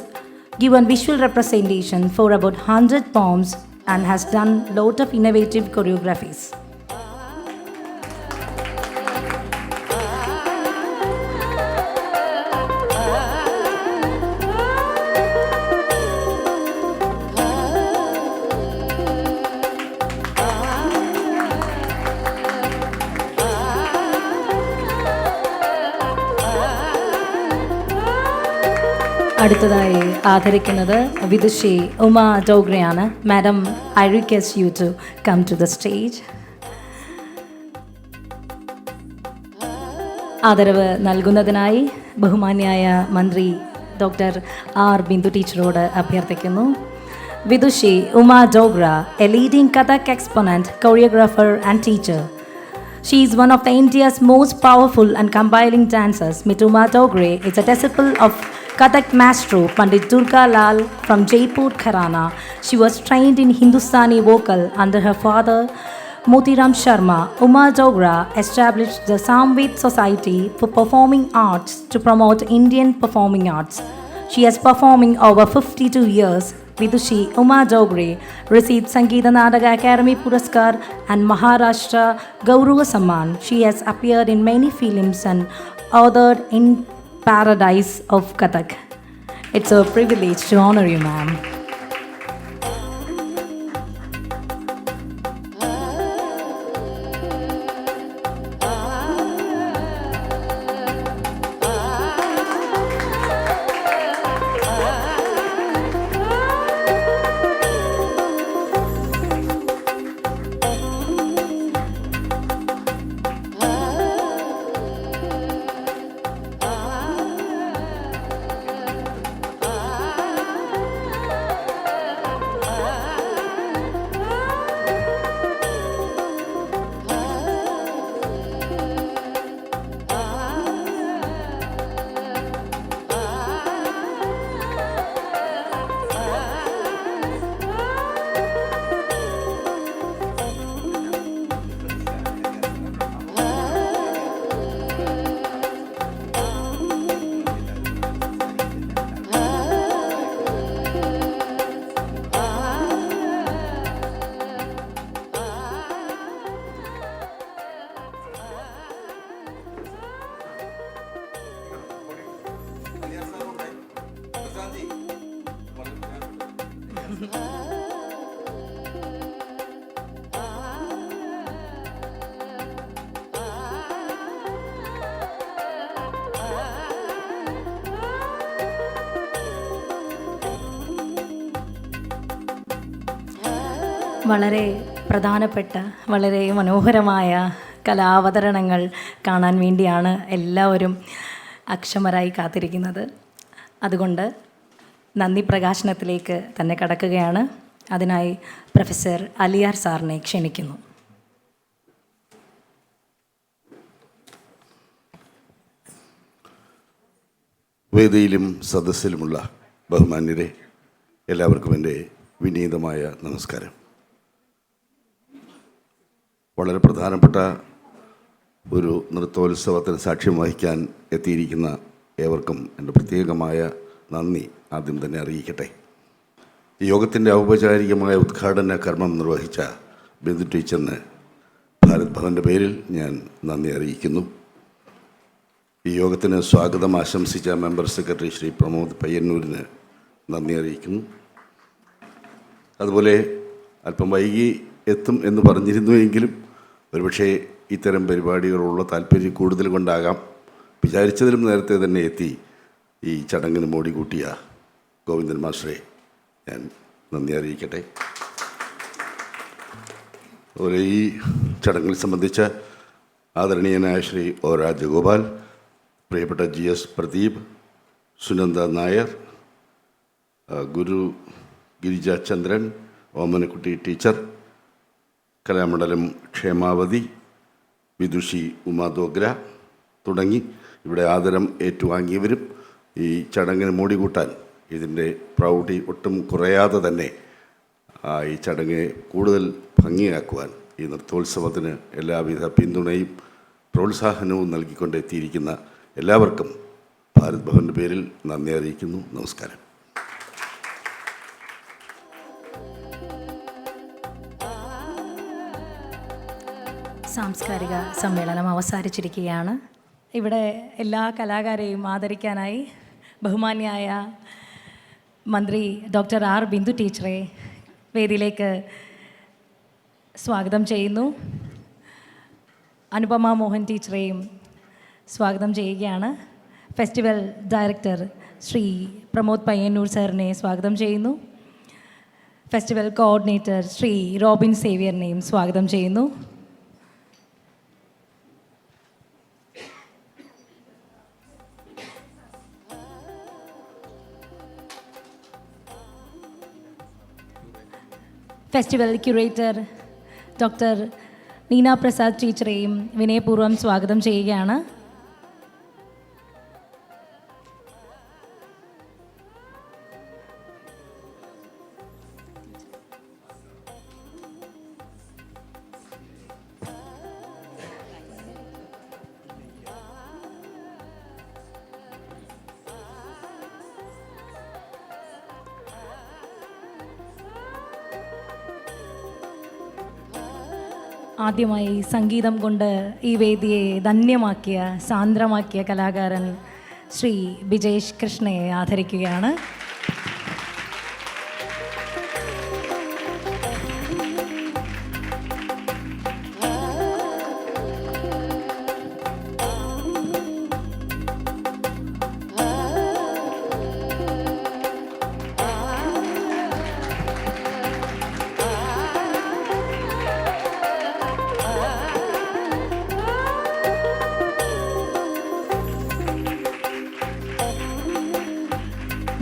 given visual representation for about 100 poems and has done lot of innovative choreographies. അടുത്തതായി ആദരിക്കുന്നത് വിദുഷി ഉമ ഡോഗ്രയാണ്. Madam, I request you to come to the stage. ആദരവ് നൽകുന്നതിനായി ബഹുമാന്യായ മന്ത്രി doctor R Bindu ടീച്ചറോട് അഭ്യർത്ഥിക്കുന്നു. വിദുഷി Uma Dogra, a leading Kathak exponent, choreographer and teacher. She is one of the India's most powerful and compiling dancers. Ms. Uma Dogre is a disciple of Kathak maestro Pandit Durga Lal from Jaipur Gharana. She was trained in Hindustani vocal under her father Motiram Sharma. Uma Dogra established the Samved Society for Performing Arts to promote Indian performing arts. She has performing over 52 years. Vidushi Uma Dogre received Sangeeta Nadaga Academy Puraskar and Maharashtra Gaurav Samman. She has appeared in many films and authored in Paradise of Kathak. It's a privilege to honor you, ma'am. വളരെ പ്രധാനപ്പെട്ട വളരെ മനോഹരമായ കലാവതരണങ്ങൾ കാണാൻ വേണ്ടിയാണ് എല്ലാവരും അക്ഷമരായി കാത്തിരിക്കുന്നത്. അതുകൊണ്ട് നന്ദി പ്രകാശനത്തിലേക്ക് തന്നെ കടക്കുകയാണ്. അതിനായി പ്രൊഫസർ അലിയാർ സാറിനെ ക്ഷണിക്കുന്നു. വേദിയിലും സദസ്സിലുമുള്ള ബഹുമാന്യരെ, എല്ലാവർക്കും എൻ്റെ വിനീതമായ നമസ്കാരം. വളരെ പ്രധാനപ്പെട്ട ഒരു നൃത്തോത്സവത്തിന് സാക്ഷ്യം വഹിക്കാൻ എത്തിയിരിക്കുന്ന ഏവർക്കും എൻ്റെ പ്രത്യേകമായ നന്ദി ആദ്യം തന്നെ അറിയിക്കട്ടെ. ഈ യോഗത്തിൻ്റെ ഔപചാരികമായ ഉദ്ഘാടന കർമ്മം നിർവഹിച്ച ബിന്ദു ടീച്ചറിന് ഭാരത് ഭവൻ്റെ പേരിൽ ഞാൻ നന്ദി അറിയിക്കുന്നു. ഈ യോഗത്തിന് സ്വാഗതം ആശംസിച്ച മെമ്പർ സെക്രട്ടറി ശ്രീ പ്രമോദ് പയ്യന്നൂരിന് നന്ദി അറിയിക്കുന്നു. അതുപോലെ അല്പം വൈകി എത്തും എന്ന് പറഞ്ഞിരുന്നുവെങ്കിലും ഒരുപക്ഷെ ഇത്തരം പരിപാടികളുള്ള താല്പര്യം കൂടുതൽ കൊണ്ടാകാം വിചാരിച്ചതിലും നേരത്തെ തന്നെ എത്തി ഈ ചടങ്ങിന് മോടി കൂട്ടിയ ഗോവിന്ദൻ മാസ്റ്ററെ ഞാൻ നന്ദി അറിയിക്കട്ടെ. അതുപോലെ ഈ ചടങ്ങിൽ സംബന്ധിച്ച ആദരണീയനായ ശ്രീ ഒ രാജഗോപാൽ, പ്രിയപ്പെട്ട GS പ്രദീപ്, സുനന്ദ നായർ, ഗുരു ഗിരിജാചന്ദ്രൻ, ഓമനക്കുട്ടി ടീച്ചർ, കലാമണ്ഡലം ക്ഷേമാവതി, വിദുഷി ഉമാ ഡോഗ്ര തുടങ്ങി ഇവിടെ ആദരം ഏറ്റുവാങ്ങിയവരും ഈ ചടങ്ങിന് മോടികൂട്ടാൻ ഇതിൻ്റെ പ്രൗഢി ഒട്ടും കുറയാതെ തന്നെ ഈ ചടങ്ങ് കൂടുതൽ ഭംഗിയാക്കുവാൻ ഈ നൃത്തോത്സവത്തിന് എല്ലാവിധ പിന്തുണയും പ്രോത്സാഹനവും നൽകിക്കൊണ്ടെത്തിയിരിക്കുന്ന എല്ലാവർക്കും ഭാരത് ഭവൻ്റെ പേരിൽ നന്ദി അറിയിക്കുന്നു. നമസ്കാരം. സാംസ്കാരിക സമ്മേളനം അവസാനിച്ചിരിക്കുകയാണ്. ഇവിടെ എല്ലാ കലാകാരെയും ആദരിക്കാനായി ബഹുമാന്യായ മന്ത്രി ഡോക്ടർ ആർ ബിന്ദു ടീച്ചറെ വേദിയിലേക്ക് സ്വാഗതം ചെയ്യുന്നു. അനുപമ മോഹൻ ടീച്ചറെയും സ്വാഗതം ചെയ്യുകയാണ്. ഫെസ്റ്റിവൽ ഡയറക്ടർ ശ്രീ പ്രമോദ് പയ്യന്നൂർ സാറിനെ സ്വാഗതം ചെയ്യുന്നു. ഫെസ്റ്റിവൽ കോർഡിനേറ്റർ ശ്രീ റോബിൻ സേവ്യറിനെയും സ്വാഗതം ചെയ്യുന്നു. Festival curator doctor Neena Prasad ടീച്ചറെയും വിനയപൂർവ്വം സ്വാഗതം ചെയ്യുകയാണ്. ആദ്യമായി സംഗീതം കൊണ്ട് ഈ വേദിയെ ധന്യമാക്കിയ സാന്ദ്രമാക്കിയ കലാകാരൻ ശ്രീ ബിജേഷ് കൃഷ്ണയെ ആദരിക്കുകയാണ്.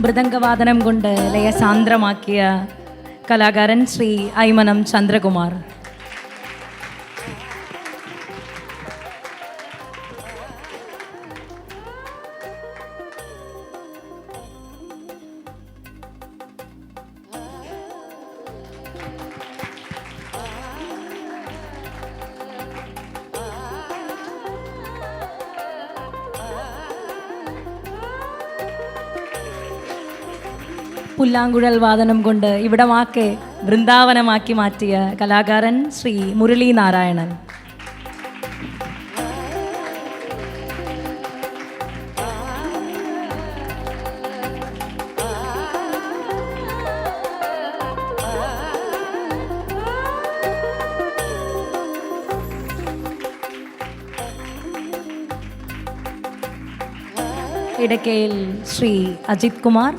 മൃദംഗവാദനം കൊണ്ട് ലയസാന്ദ്രമാക്കിയ കലാകാരൻ ശ്രീ ഐമനം ചന്ദ്രകുമാർ. പുല്ലാങ്കുഴൽ വാദനം കൊണ്ട് ഇവിടമാക്കെ വൃന്ദാവനമാക്കി മാറ്റിയ കലാകാരൻ ശ്രീ മുരളി നാരായണൻ. ഇടയ്ക്കയിൽ ശ്രീ അജിത് കുമാർ.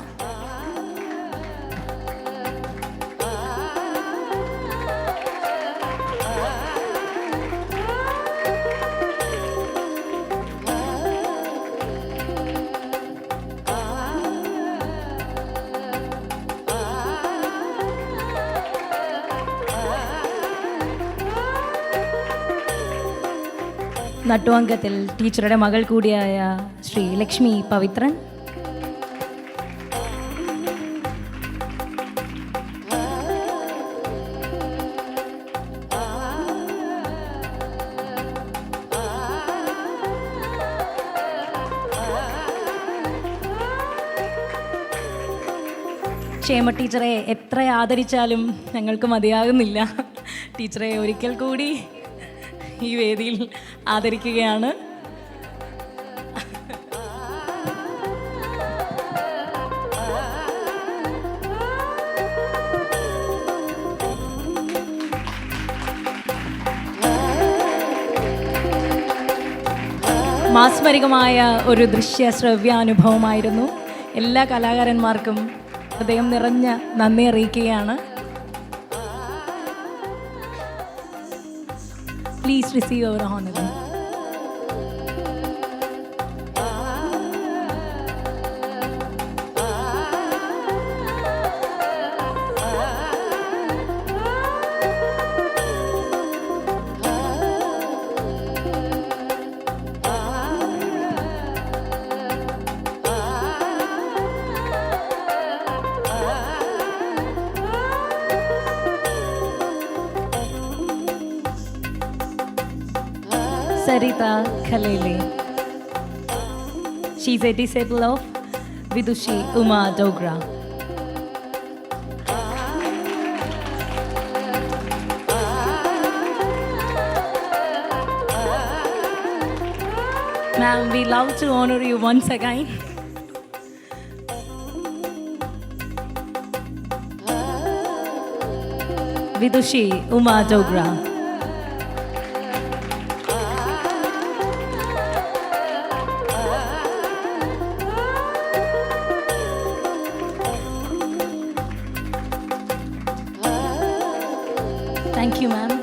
നട്ടുവങ്കത്തിൽ ടീച്ചറുടെ മകൾ കൂടിയായ ശ്രീ ലക്ഷ്മി പവിത്രൻ. ക്ഷേമ ടീച്ചറെ എത്ര ആദരിച്ചാലും ഞങ്ങൾക്ക് മതിയാകുന്നില്ല. ടീച്ചറെ ഒരിക്കൽ കൂടി ഈ വേദിയിൽ ആദരിക്കുകയാണ്. മാസ്മരികമായ ഒരു ദൃശ്യ ശ്രവ്യാനുഭവമായിരുന്നു. എല്ലാ കലാകാരന്മാർക്കും ഹൃദയം നിറഞ്ഞ നന്ദി അറിയിക്കുകയാണ്. Please receive our honor. Sarita Khalele. She is a disciple of Vidushi Uma Dogra. Ma'am, we love to honor you once again. Vidushi Uma Dogra. Thank you, ma'am.